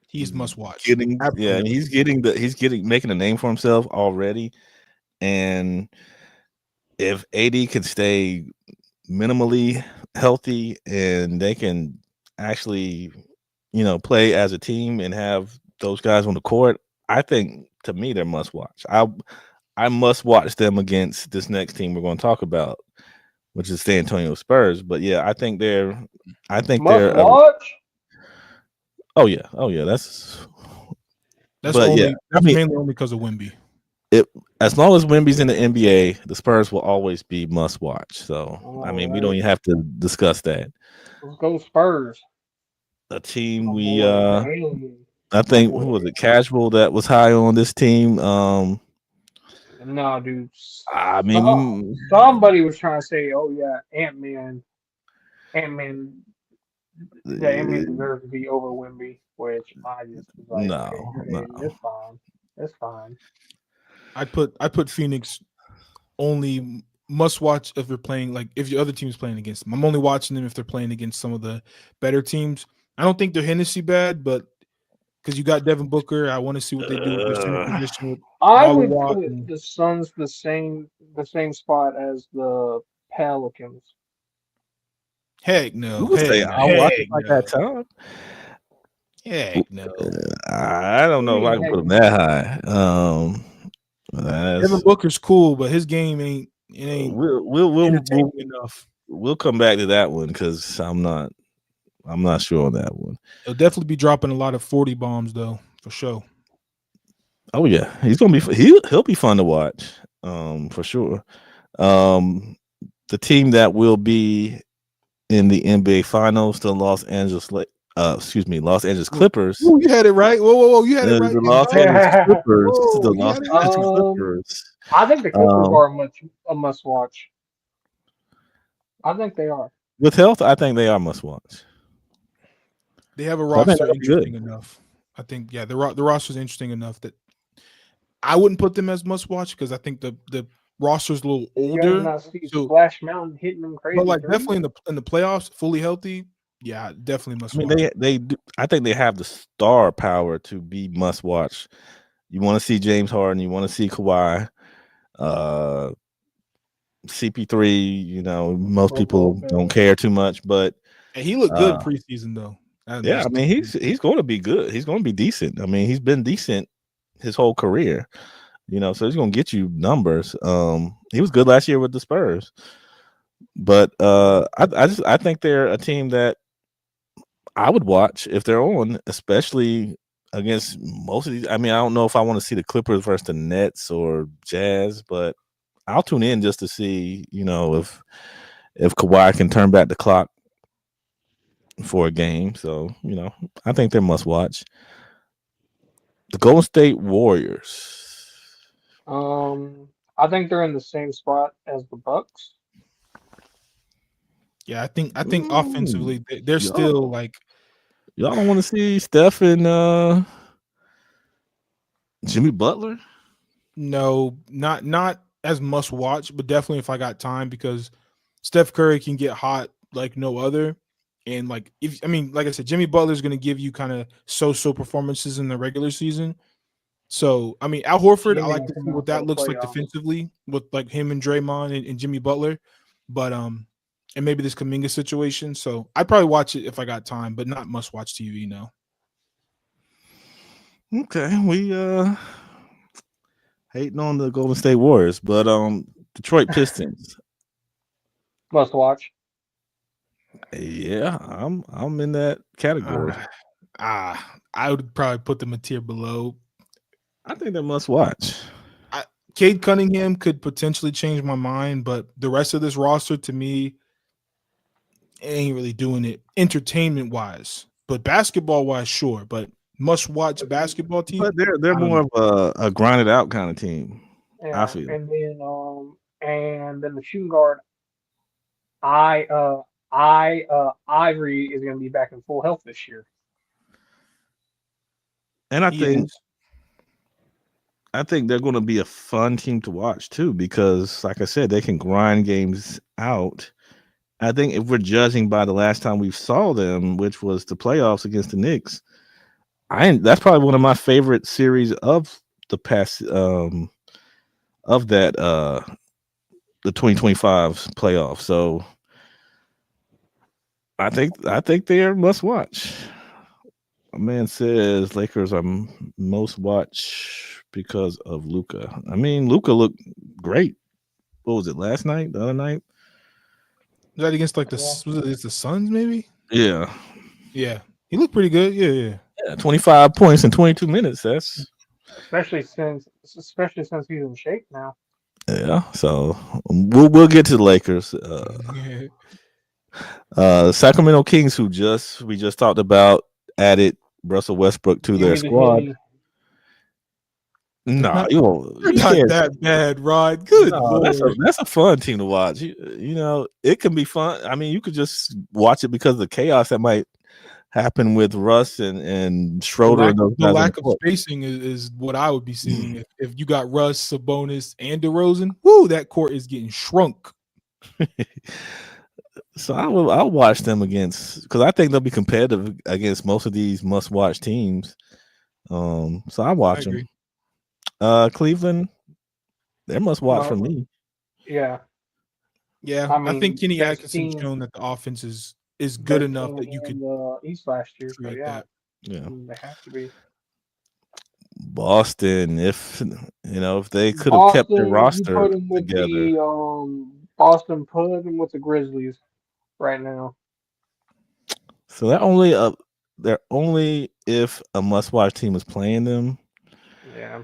He's must watch. getting, yeah, Absolutely. he's getting making a name for himself already, and if AD can stay minimally healthy and they can actually, play as a team and have those guys on the court, I think to me they're must watch. I must watch them against this next team we're going to talk about, which is San Antonio Spurs. But yeah, I think Must they're watch. oh yeah, That's but yeah, only I that's mean, mainly only because of Wimby. it as long as Wemby's in the NBA, the Spurs will always be must watch. So I All mean, we don't right, even have to discuss that. let's go Spurs. A team My we boy, hey, I my think who boy. was it? Casual that was high on this team. No, dude. I mean, Somebody was trying to say, "Oh yeah, Ant Man, that Ant Man uh, deserves to be over Wimby," which I just was like, "Okay, no, good, no. it's fine, it's fine." I put Phoenix only must watch if they're playing like if your other team's playing against them. I'm only watching them if they're playing against some of the better teams. I don't think they're Hennessy bad, but because you got Devin Booker, I want to see what they do with their center Uh, position with I Ball would Watt. put And the Suns the same spot as the Pelicans. heck you no, would heck say no, I'll watch it heck like that no, time. heck no. I don't What do know you if I mean, can heck put them no? that high. Devin That's Booker's cool, but his game ain't we'll entertaining enough. we'll come back to that one because I'm not sure on that one. He'll definitely be dropping a lot of 40 bombs though, for sure. Oh yeah, he'll be fun to watch, for sure. Um, the team that will be in the NBA Finals, the Los Angeles Clippers. Ooh, you had it right. Whoa, you had it right. The And Los Angeles Clippers, whoa, the you Los had it Angeles right. Clippers. I think the Clippers Um, are a must watch. I think they are. with health, I think they are must watch. They have a So I think roster that'll be good. interesting enough. I think yeah, the roster's interesting enough that I wouldn't put them as must watch because I think the roster's a little You guys older. not see So, Splash Mountain hitting them but crazy like threes? definitely in the playoffs, fully healthy, yeah, definitely I must mean, watch. they do. I think they have the star power to be must watch. You want to see James Harden, you want to see Kawhi, uh, CP3. Most Brook people don't Lopez. care too much, but And he looked good uh, preseason though. yeah, I That's mean, he's going to be good. He's going to be decent. I mean, he's been decent his whole career. So he's going to get you numbers. He was good last year with the Spurs, but I think they're a team that I would watch if they're on, especially against most of these. I mean, I don't know if I want to see the Clippers versus the Nets or Jazz, but I'll tune in just to see, if Kawhi can turn back the clock for a game. So, I think they're must watch. The Golden State Warriors. I think they're in the same spot as the Bucks. yeah. I think Ooh, offensively they're y'all, still like y'all don't want to see Steph and Jimmy Butler? no, not as must watch, but definitely if I got time because Steph Curry can get hot like no other. And like if I mean, like I said, Jimmy Butler's gonna give you kind of so performances in the regular season. So I mean, Al Horford, I Jimmy like gonna to come see what out for that the looks like playoffs. defensively with like him and Draymond and Jimmy Butler, but and maybe this Kaminga situation. So I'd probably watch it if I got time, but not must watch TV. No. Okay, we hating on the Golden State Warriors, but Detroit Pistons. Must watch. Yeah, I'm in that category. I would probably put them a tier below. I think they must watch. Cade Cunningham could potentially change my mind, but the rest of this roster to me ain't really doing it entertainment wise. But basketball wise, sure. But must watch basketball team. But they're I don't more know. of a grinded out kind of team. I Yeah, feel. and then the shooting guard. I Ivory is going to be back in full health this year. And I He think is. they're going to be a fun team to watch too, because, like I said, they can grind games out. I think if we're judging by the last time we saw them, which was the playoffs against the Knicks, that's probably one of my favorite series of the past of that the 2025 playoffs. So I think they're must watch. A man says Lakers are most watch because of Luca. I mean, Luca looked great. What was it last night? The other night? Was that against like Yeah. was it the Suns maybe? Yeah. Yeah, he looked pretty good. Yeah. Yeah, 25 points in 22 minutes. That's Especially since he's in shape now. yeah. So we'll get to the Lakers. Sacramento Kings, who we just talked about, added Russell Westbrook to You their mean the squad. Henny? Nah, Not- you won't. You're You not can't. that bad, Rod. Good No, lord. that's a fun team to watch. You know, it can be fun. I mean, you could just watch it because of the chaos that might happen with Russ and Schroeder and those The guys on the lack of court. spacing is what I would be seeing if you got Russ, Sabonis, and DeRozan. Woo, that court is getting shrunk. So I'll watch them because I think they'll be competitive against most of these must watch teams. So I watch them. agree. Cleveland, they must watch for Well, me. Yeah. Yeah, I I think mean, Kenny best Atkinson's team, shown that the offense is good best enough team that you in could the East last year. So create yeah, that. Yeah, they have to be. Boston. If they could have kept their Boston, you roster put them with together. the Boston, put them with the Grizzlies right now. So they're only if a must watch team is playing them. Yeah.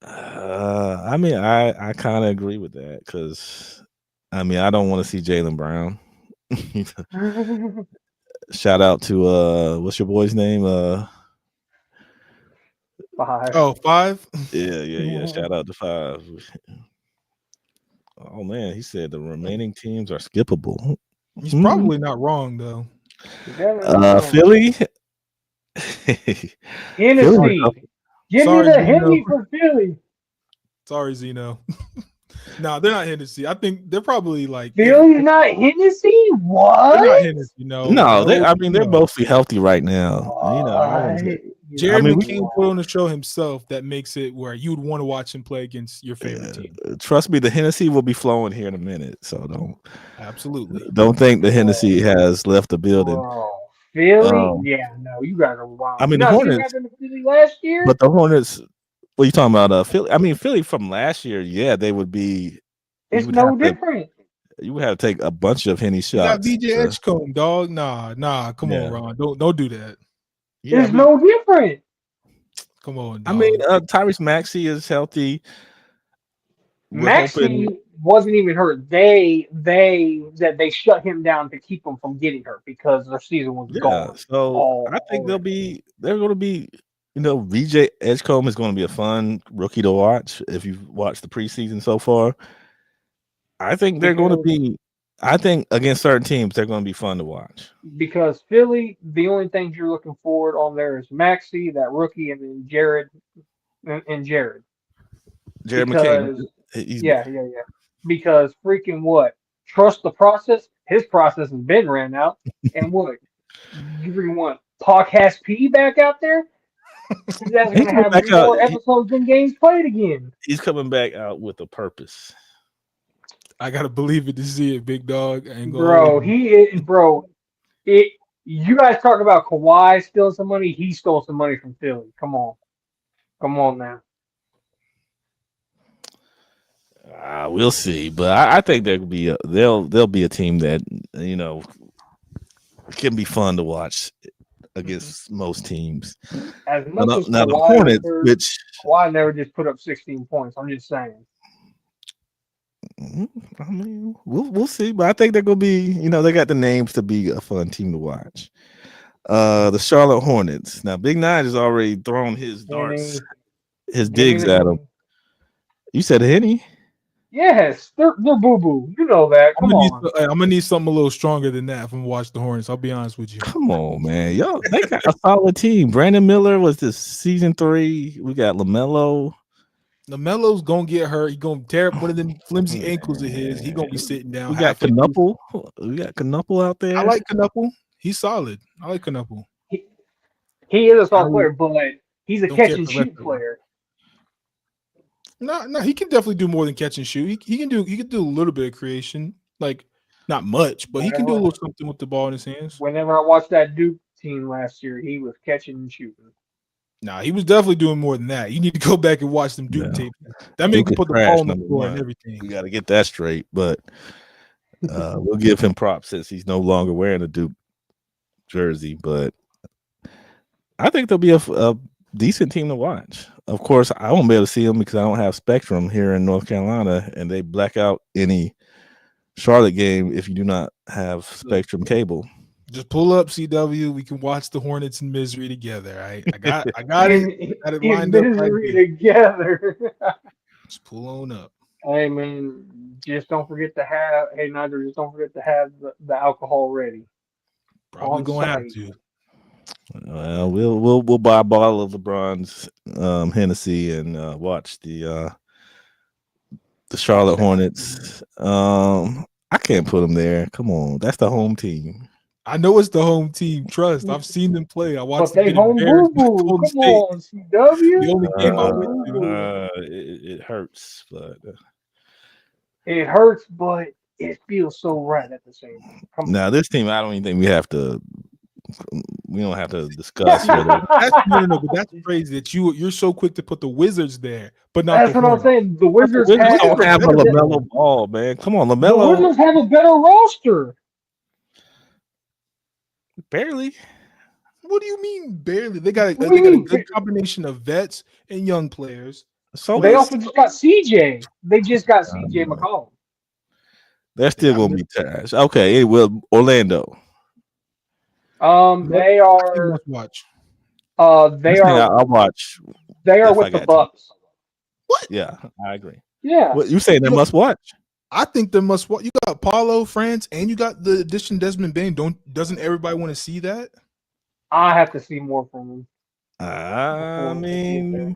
I mean, I kind of agree with that because I mean I don't want to see Jaylen Brown. Shout out to what's your boy's name? 5. Oh, 5? Yeah. Shout out to 5. Oh man, he said the remaining teams are skippable. He's probably not wrong though. Philly. Hennessy. Give me Sorry, the Zeno. Henny for Philly. Sorry, Zeno. No, they're not Hennessy. I think they're probably like Philly's not Hennessy? they're What? not Hennessy. No, No, no, I mean they're no. mostly healthy right now. I wouldn't say. Jared I mean, McKean put on the show himself that makes it where you would want to watch him play against your favorite team. Trust me, the Hennessy will be flowing here in a minute. So Absolutely. don't think the Hennessy has left the building. Bro, Philly? Yeah, no, you guys are wild. I mean, you the not see what Hornets, happened to Philly last year? but the Hornets. What are you talking about? Philly. I mean, Philly from last year. Yeah, they would be. It's no different. You would have to take a bunch of Henny You got shots. VJ Edgecombe, dog. Nah. Come on, Ron. Don't do that. Yeah, it's no different. Come on, dog. I mean, Tyrese Maxey is healthy. Maxey wasn't even hurt. They shut him down to keep him from getting hurt because their season was gone. So I think they're going to be. VJ Edgecombe is going to be a fun rookie to watch if you've watched the preseason so far. I think they're going to be. I think against certain teams, they're going to be fun to watch. Because Philly, the only things you're looking forward on there is Maxey, that rookie, and then Jared Jared McCain. Yeah. Because freaking what? Trust the process. His process has been ran out. And what? You really want Podcast P back out there? That's going to have more episodes than games played again. He's coming back out with a purpose. I gotta believe it to see it, big dog. Bro, you guys talk about Kawhi stealing some money. He stole some money from Philly. Come on now. We'll see, but I think they'll be a team that can be fun to watch against most teams. As much as now the Kawhi Hornets, which Kawhi never just put up 16 points. I'm just saying. I mean, we'll see, but I think they're gonna be. They got the names to be a fun team to watch. The Charlotte Hornets. Now, Big Nine has already thrown his darts, his digs at them. You said Henny? Yes, they're boo boo. You know that. Come on. I'm gonna need something a little stronger than that if I'm gonna watch the Hornets. I'll be honest with you. Come on, man. Yo, they got a solid team. Brandon Miller was this season 3. We got LaMelo. LaMelo's gonna get hurt. He gonna tear up one of them flimsy ankles of his. He gonna be sitting down. We got Knuckle. We got Knuckle out there. I like Knuckle. He's solid. I like Knuckle. He is a solid player, but he's a Don't catch care and for the rest shoot of them. player. No, he can definitely do more than catch and shoot. He can do a little bit of creation, like not much, but he can do a little something with the ball in his hands. Whenever I watched that Duke team last year, he was catching and shooting. Nah, he was definitely doing more than that. You need to go back and watch them Duke tapes. That man can put the ball on the floor and everything. We got to get that straight, but we'll give him props since he's no longer wearing a Duke jersey. But I think there'll be a decent team to watch. Of course, I won't be able to see them because I don't have Spectrum here in North Carolina, and they black out any Charlotte game if you do not have Spectrum cable. Just pull up CW. We can watch the Hornets in misery together. Right? I got it. Got it lined up. Misery together. Just pull on up. Hey man, just don't forget to have. Hey Nigel, just don't forget to have the alcohol ready. Probably gonna have to. Well, we'll buy a bottle of LeBron's Hennessy and watch the Charlotte Hornets. I can't put them there. Come on, that's the home team. I know it's the home team. Trust. I've seen them play. I watched them. But they home boo boo. Come on, CW. The only game I went to. It hurts, but it hurts, but it feels so right at the same time. Now this team, I don't even think we don't have to discuss. But that's crazy that you're so quick to put the Wizards there, but not. That's what I'm saying. The Wizards don't have a LaMelo Ball, man. Come on, LaMelo. The Wizards have a better roster. Barely. What do you mean barely? They got a good combination of vets and young players. So they also just got CJ. They just got CJ McCollum. They're still gonna be trash. Okay, Orlando. They are. Watch. They are. I'll watch. They are with the Bucks. What? Yeah, I agree. Yeah. What you saying? They must watch. I think they must watch. You got Paulo, France, and you got the addition Desmond Bain. Doesn't everybody want to see that? I have to see more from him. I mean,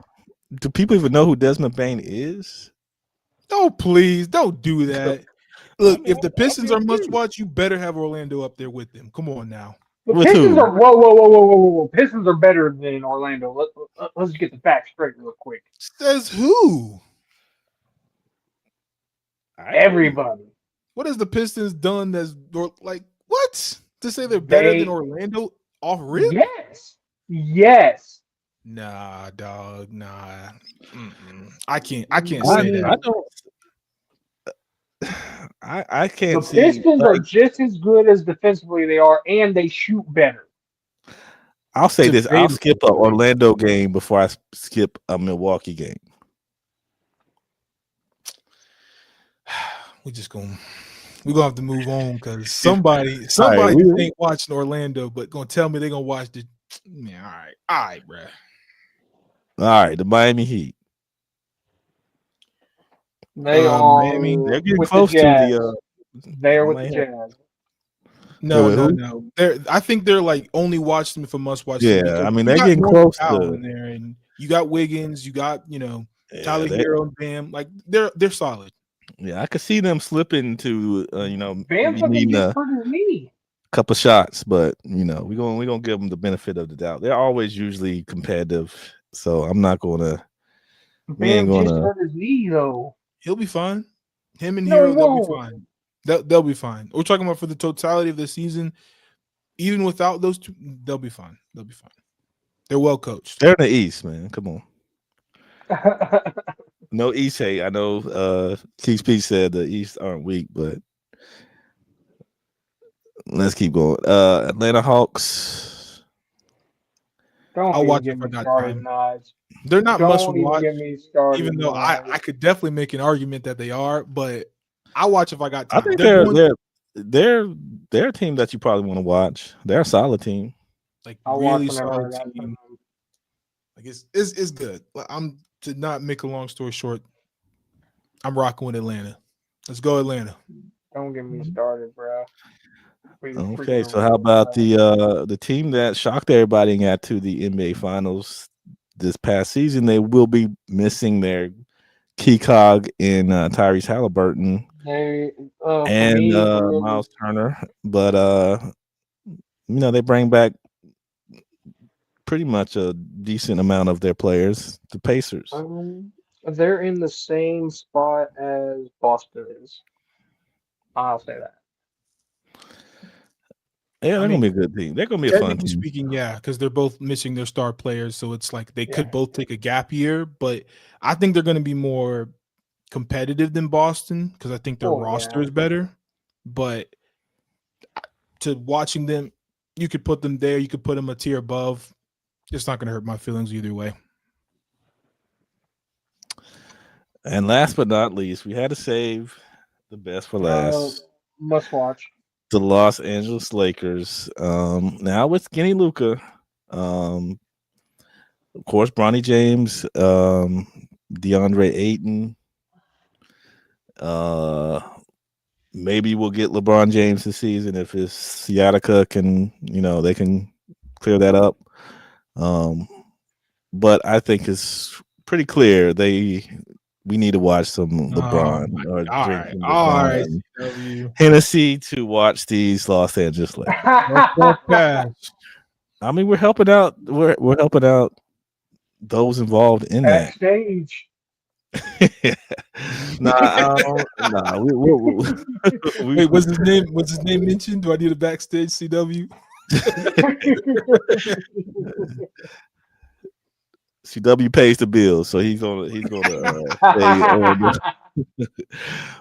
do people even know who Desmond Bain is? Oh, please don't do that. Look, if the Pistons are must watch, you better have Orlando up there with them. Come on now. The Pistons are whoa. Pistons are better than Orlando. Let's get the facts straight real quick. Says who? Everybody. What has the Pistons done that's like what? To say they're better than Orlando off rip? Yes. Nah, dog. Nah. I can't say that. I don't. I can't the see. The Pistons are just as good as defensively they are, and they shoot better. I'll say this. I'll skip an Orlando game before I skip a Milwaukee game. We're gonna have to move on because somebody ain't watching Orlando, but gonna tell me they're gonna watch the. Man, all right, bro. All right, the Miami Heat. They are. Miami. They're getting close to the. They're with the Jazz. No. I think they're like only watch them for must watch. Yeah, I mean they're getting close to in there, and you got Wiggins, you got Tyler Hero and Bam. Like they're solid. Yeah, I could see them slipping to Bam fucking just hurt his knee. Couple shots, but we're gonna give them the benefit of the doubt. They're always usually competitive, so I'm not gonna. Bam just hurt his knee though. He'll be fine. Him and Hero, they'll be fine. They'll be fine. We're talking about for the totality of the season. Even without those two, they'll be fine. They'll be fine. They're well coached. They're in the East, man. Come on. No East hate. I know Keith P said the East aren't weak, but let's keep going. Atlanta Hawks. I'll watch if I got time. They're not must watch. Even though I could definitely make an argument that they are, but I watch if I got time. I think they're a team that you probably want to watch. They're a solid team. Like really solid team. Like it's good. I'm to not make a long story short. I'm rocking with Atlanta. Let's go, Atlanta. Don't get me started, bro. Okay, so how about the team that shocked everybody and got to the NBA Finals this past season? They will be missing their key cog in Tyrese Halliburton They, for and me, really, Miles Turner, but they bring back pretty much a decent amount of their players. The Pacers. they're in the same spot as Boston is. I'll say that. Yeah, I they're gonna mean, be a good team. They're gonna be a fun technically team. speaking, yeah, because they're both missing their star players, so it's like they could Yeah. both take a gap year. But I think they're going to be more competitive than Boston because I think their Oh roster yeah. is better. But to watching them, you could put them there, you could put them a tier above. It's not going to hurt my feelings either way. And last but not least, we had to save the best for last. Must watch. The Los Angeles Lakers. Now with Skinny Luca, of course, Bronny James, DeAndre Ayton. Maybe we'll get LeBron James this season if his sciatica can, they can clear that up. But I think it's pretty clear we need to watch some LeBron or all drink right, some all right, LeBron CW. Hennessy to watch these Los Angeles Lakers. Don't pass. I mean, we're helping out. We're helping out those involved in that. Backstage. Nah. Wait, what's his name? What's his name mentioned? Do I need a backstage CW? CW pays the bills, so he's gonna stay on.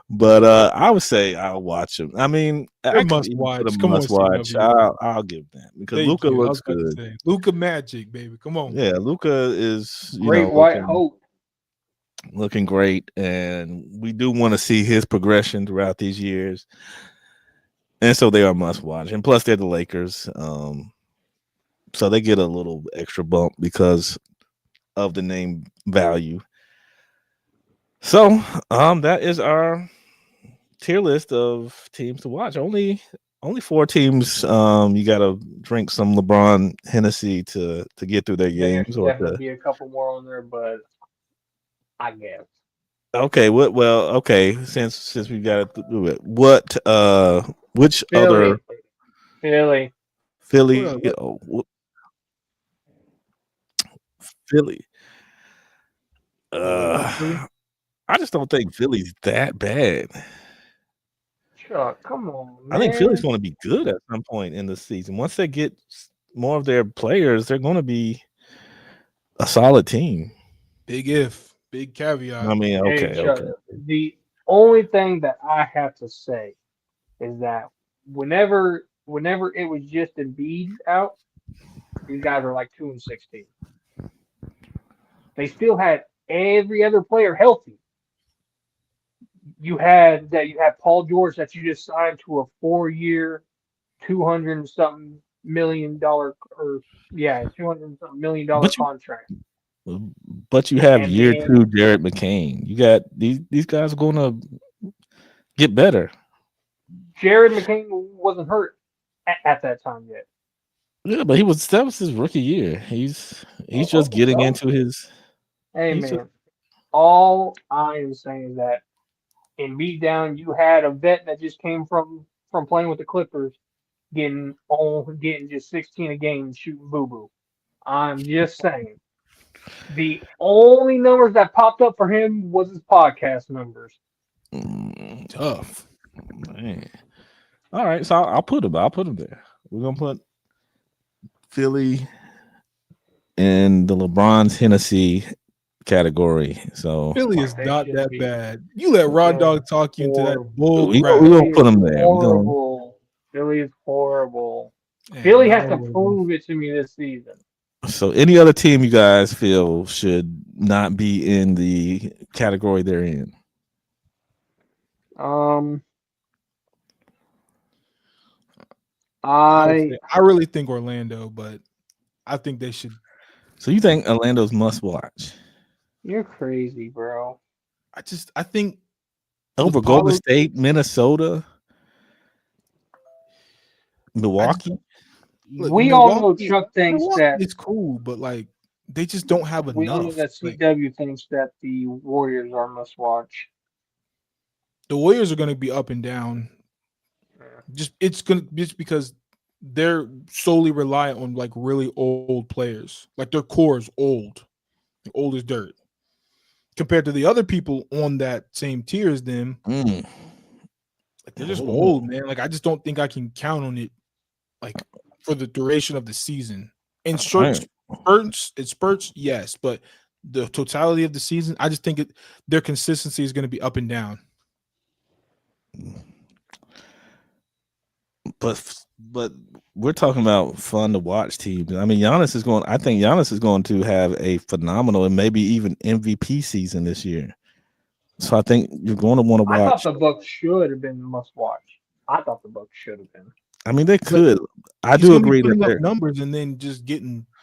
But I would say I'll watch him. I mean, They're must watch. Come on, must watch. CW. I'll give that because Thank Luca you. I looks was about to good. say, Luca Magic, baby. Come on. Yeah, Luca is Great White Hope. looking great, and we do want to see his progression throughout these years. And so they are must watch, and plus they're the Lakers, so they get a little extra bump because of the name value. So that is our tier list of teams to watch. Only 4 teams. You got to drink some LeBron Hennessy to get through their There games. should definitely be a couple more on there, but I guess. Okay, okay. Since we got to do it, which Philly. other Philly. Philly? Philly. I just don't think Philly's that bad. Chuck, come on, man. I think Philly's going to be good at some point in the season. Once they get more of their players, they're going to be a solid team. Big caveat. I mean, okay, Hey, Chuck, the only thing that I have to say is that whenever it was just Embiid out, these guys were like 2-16. They still had every other player healthy. You had Paul George that you just signed to a 4-year, $200 something million contract. But you have And year then 2 Jared McCain. You got these guys are going to get better. Jared McCain wasn't hurt at that time yet. Yeah, but that was his rookie year. He's just getting into his. Hey man, all I am saying is that in beatdown, you had a vet that just came from playing with the Clippers, getting just 16 a game, shooting boo boo. I'm just saying. The only numbers that popped up for him was his podcast numbers. Tough. Man. All right, so I'll put him there. We're gonna put Philly in the LeBron's Hennessy category. So Philly is not that bad. You let Rod Dog talk you into that bull we crap. gonna put him there. Horrible. Philly is horrible. Philly has to prove it to me this season. So any other team you guys feel should not be in the category they're in? I really think Orlando, but I think they should. So you think Orlando's must watch? You're crazy, bro. I think over Golden State, Minnesota, Milwaukee. Look, We all know Chuck thinks that it's cool, but like they just don't have we all know enough. that Like CW thinks that the Warriors are must watch. the Warriors are going to be up and down. Just because they're solely reliant on like really old players. Like their core is old as dirt. Compared to the other people on that same tier as them, like they're just old, man. Like I just don't think I can count on it, like for the duration of the season. In spurts, yes, but the totality of the season, I just think their consistency is going to be up and down. But we're talking about fun to watch teams. I mean, I think Giannis is going to have a phenomenal and maybe even MVP season this year. So I think you're going to want to watch. I thought the Bucks should have been must watch. I thought the Bucks should have been. I mean, they could. I do agree putting that up numbers and then just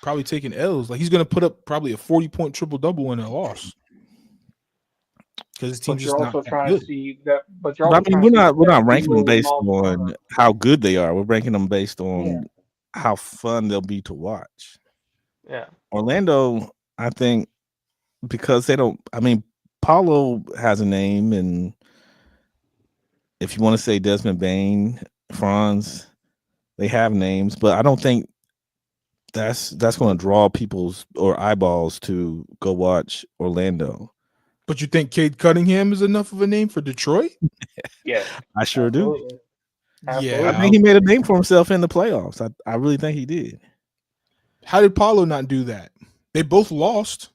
probably taking L's. Like he's going to put up probably a 40-point triple double in a loss. Because his team's just not trying good. to see that. But you're also we're not ranking them based on how good they are. We're ranking them based on how fun they'll be to watch. Yeah, Orlando, I think, because they don't. I mean, Paulo has a name, and if you want to say Desmond Bain, Franz, they have names, but I don't think that's going to draw people's or eyeballs to go watch Orlando. But you think Cade Cunningham is enough of a name for Detroit? Yeah, I sure do. Yeah, I think he made a name for himself in the playoffs. I really think he did. How did Paulo not do that? They both lost.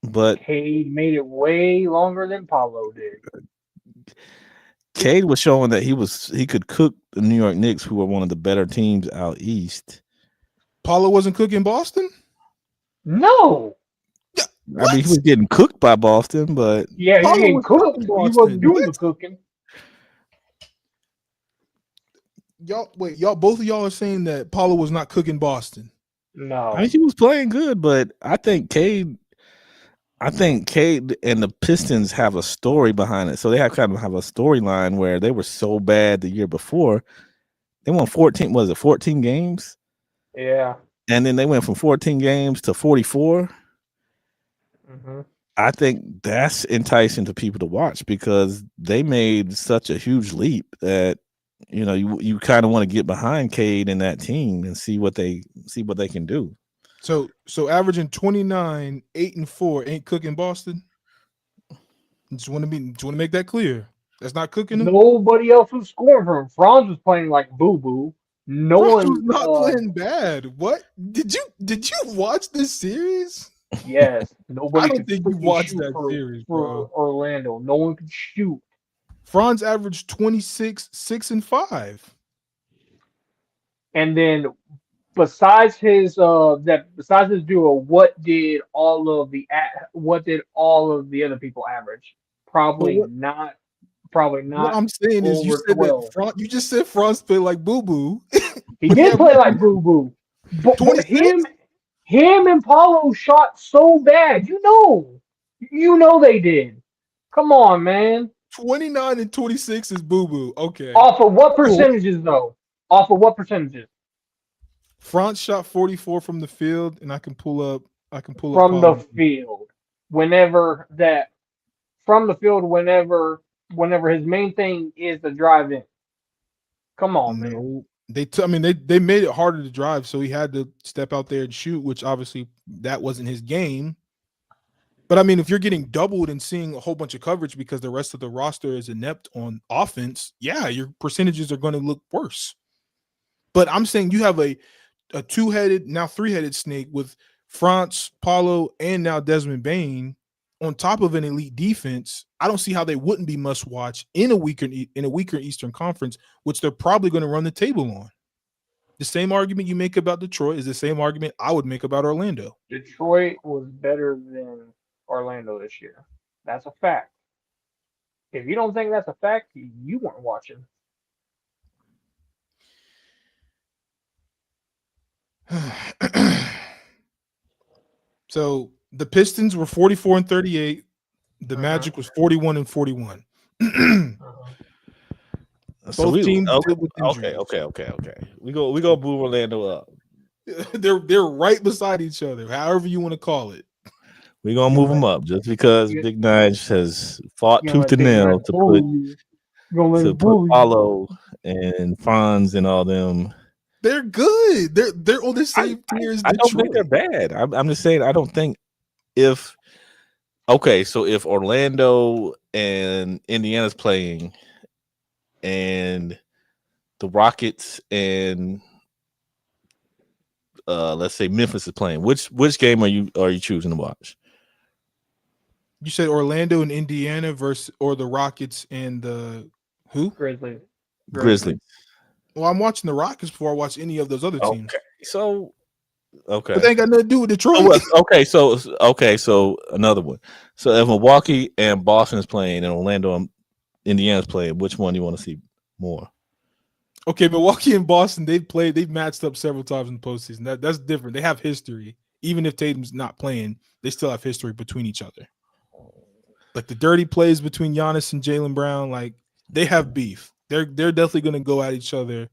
But Cade made it way longer than Paulo did. Cade was showing that he could cook the New York Knicks, who were one of the better teams out east. Paulo wasn't cooking Boston? No. I mean, he was getting cooked by Boston, but yeah, he was getting cooked. He wasn't doing the cooking. Y'all, both of y'all are saying that Paulo was not cooking Boston. No, I mean, he was playing good, but I think Cade and the Pistons have a story behind it. So they have a storyline where they were so bad the year before. They won 14 games? Yeah. And then they went from 14 games to 44. Mm-hmm. I think that's enticing to people to watch because they made such a huge leap that you kind of want to get behind Cade and that team and see what they can do. So averaging 29, 8-4 ain't cooking Boston. Just want to make that clear. That's not cooking them. Nobody else was scoring for him. Franz was playing like boo boo. No Franz one was not playing bad. What did you watch this series? Yes, nobody. I don't think you watched that series, bro. Orlando, no one could shoot. Franz averaged 26, 6 and 5. And then besides his duo, what did all of the other people average? Probably not. What I'm saying is you said 12. That you just said Franz played like boo boo. He did play like boo boo. But him and Paulo shot so bad. You know they did. Come on, man. 29 and 26 is boo boo. Okay. Off of what percentages though? Off of what percentages? Franz shot 44 from the field, and I can pull up from the field. Whenever his main thing is the drive in. Come on, man. They made it harder to drive, so he had to step out there and shoot, which obviously that wasn't his game. But I mean, if you're getting doubled and seeing a whole bunch of coverage because the rest of the roster is inept on offense, yeah, your percentages are going to look worse. But I'm saying you have a two-headed, now three-headed snake with Franz, Paulo, and now Desmond Bain on top of an elite defense. I don't see how they wouldn't be must-watch in a weaker Eastern Conference, which they're probably going to run the table on. The same argument you make about Detroit is the same argument I would make about Orlando. Detroit was better than Orlando this year. That's a fact. If you don't think that's a fact, you weren't watching. So the Pistons were 44 and 38. The Magic was 41-41. So Both we teams okay, deal with injuries. okay. We go move Orlando up. They're right beside each other, however you want to call it. We're gonna move them up just because you- Big Nige has fought You gonna tooth let and Big nail Nine bully you. You gonna let to him put bully you. Paulo and Franz and all them. They're good. They're on the same tier as I don't think Detroit. they're bad. I'm just saying I don't think if so if Orlando and Indiana's playing and the Rockets and let's say Memphis is playing, which game are you choosing to watch? You said Orlando and Indiana versus or the Rockets and the who? Grizzlies. Grizzlies. Well, I'm watching the Rockets before I watch any of those other teams. Okay. So okay. But they ain't got nothing to do with Detroit. So another one. So if Milwaukee and Boston is playing and Orlando and Indiana's playing, which one do you want to see more? Okay, Milwaukee and Boston, they've matched up several times in the postseason. That's different. They have history. Even if Tatum's not playing, they still have history between each other. Like the dirty plays between Giannis and Jaylen Brown, like they have beef. They're definitely gonna go at each other.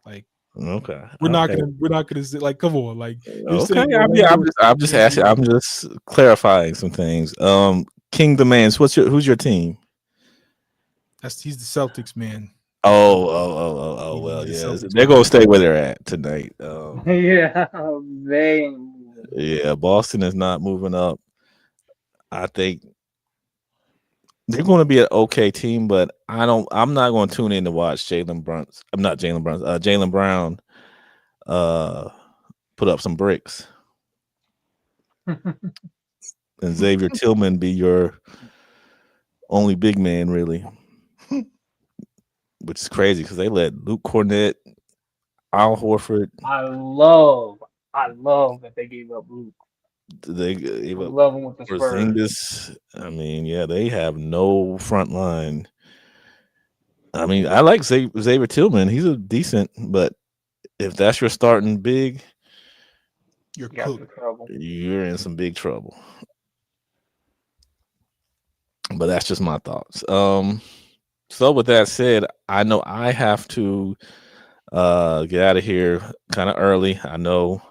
Like Okay. we're not gonna say, like, come on, like you're Okay. saying I'm just asking. I'm just clarifying some things. King the Man. Who's your team? He's the Celtics, man. Well, The yeah. Celtics. They're gonna stay where they're at tonight. Yeah, they. Yeah, Boston is not moving up. I think they're going to be an okay team, but I'm not going to tune in to watch Jaylen Brown put up some bricks and Xavier Tillman be your only big man, really, which is crazy because they let Luke Cornett, Al Horford. I love that they gave up Luke. They gave up Love him with the Spurs. Porzingis. I mean, yeah, they have no front line. I mean, I like Xavier Tillman. He's a decent, but if that's your starting big, You're You got some cooked. trouble. you're in some big trouble. But that's just my thoughts. So with that said, I know I have to get out of here kind of early. I know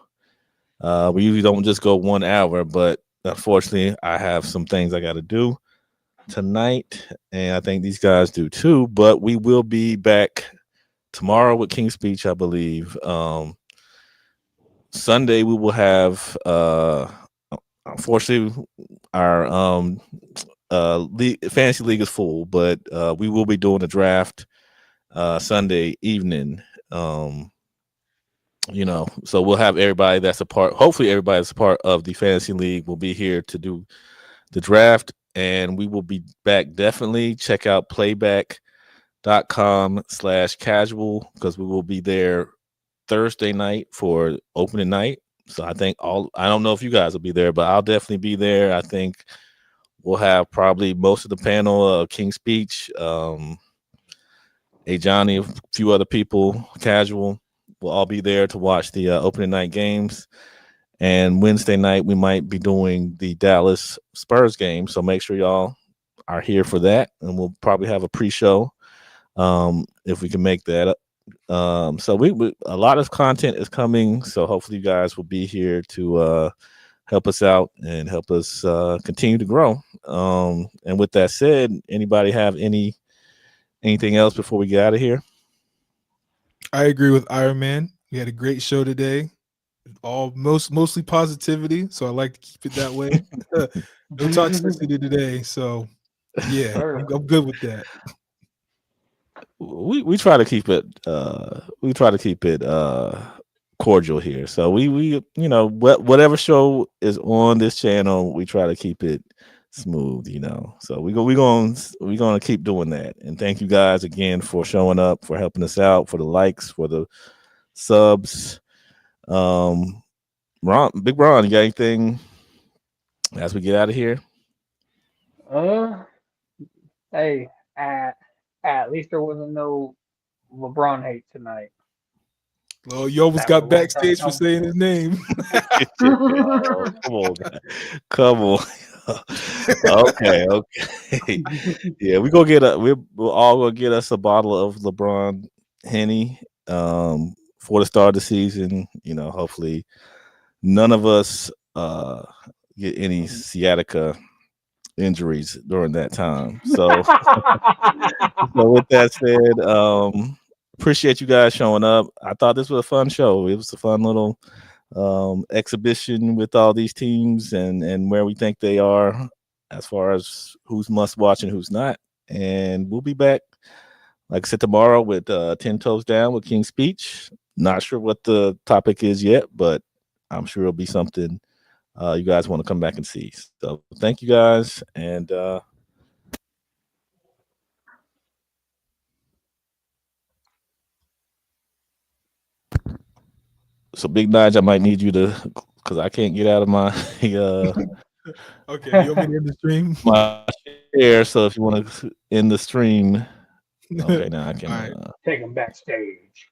we usually don't just go 1 hour, but unfortunately, I have some things I got to do tonight, and I think these guys do too. But we will be back tomorrow with King's Speech, I believe. Sunday we will have unfortunately our fantasy league is full, but we will be doing a draft Sunday evening. So we'll have everybody that's a part. Hopefully, everybody that's a part of the fantasy league will be here to do the draft, and we will be back. Definitely check out playback.com/casual because we will be there Thursday night for opening night. So I don't know if you guys will be there, but I'll definitely be there. I think we'll have probably most of the panel, King's Speech, Johnny, a few other people, casual. We'll all be there to watch the opening night games. And Wednesday night, we might be doing the Dallas Spurs game. So make sure y'all are here for that. And we'll probably have a pre-show if we can make that up. So we a lot of content is coming. So hopefully you guys will be here to help us out and help us continue to grow. And with that said, anybody have anything else before we get out of here? I agree with Iron Man. We had a great show today. Mostly positivity, so I like to keep it that way. No toxicity today, so yeah, I'm good with that. We try to keep it cordial here. So we whatever show is on this channel, we try to keep it smooth, So we're gonna keep doing that. And thank you guys again for showing up, for helping us out, for the likes, for the subs. Big Ron, you got anything as we get out of here? Hey, at least there wasn't no LeBron hate tonight. Well, you almost got backstage for saying his name. Oh, come on, Okay. Yeah, we'll all go get us a bottle of LeBron Henny for the start of the season. Hopefully none of us get any sciatica injuries during that time. So with that said, appreciate you guys showing up. I thought this was a fun show. It was a fun little exhibition with all these teams and where we think they are as far as who's must watch and who's not. And we'll be back, like I said, tomorrow with 10 Toes Down with King's Speech. Not sure what the topic is yet, but I'm sure it'll be something you guys want to come back and see. So thank you guys. And so Big Nige, I might need you to, because I can't get out of my Okay, you want me to end the stream? my chair. So if you want to end the stream, okay, now I can. All right. Take him backstage.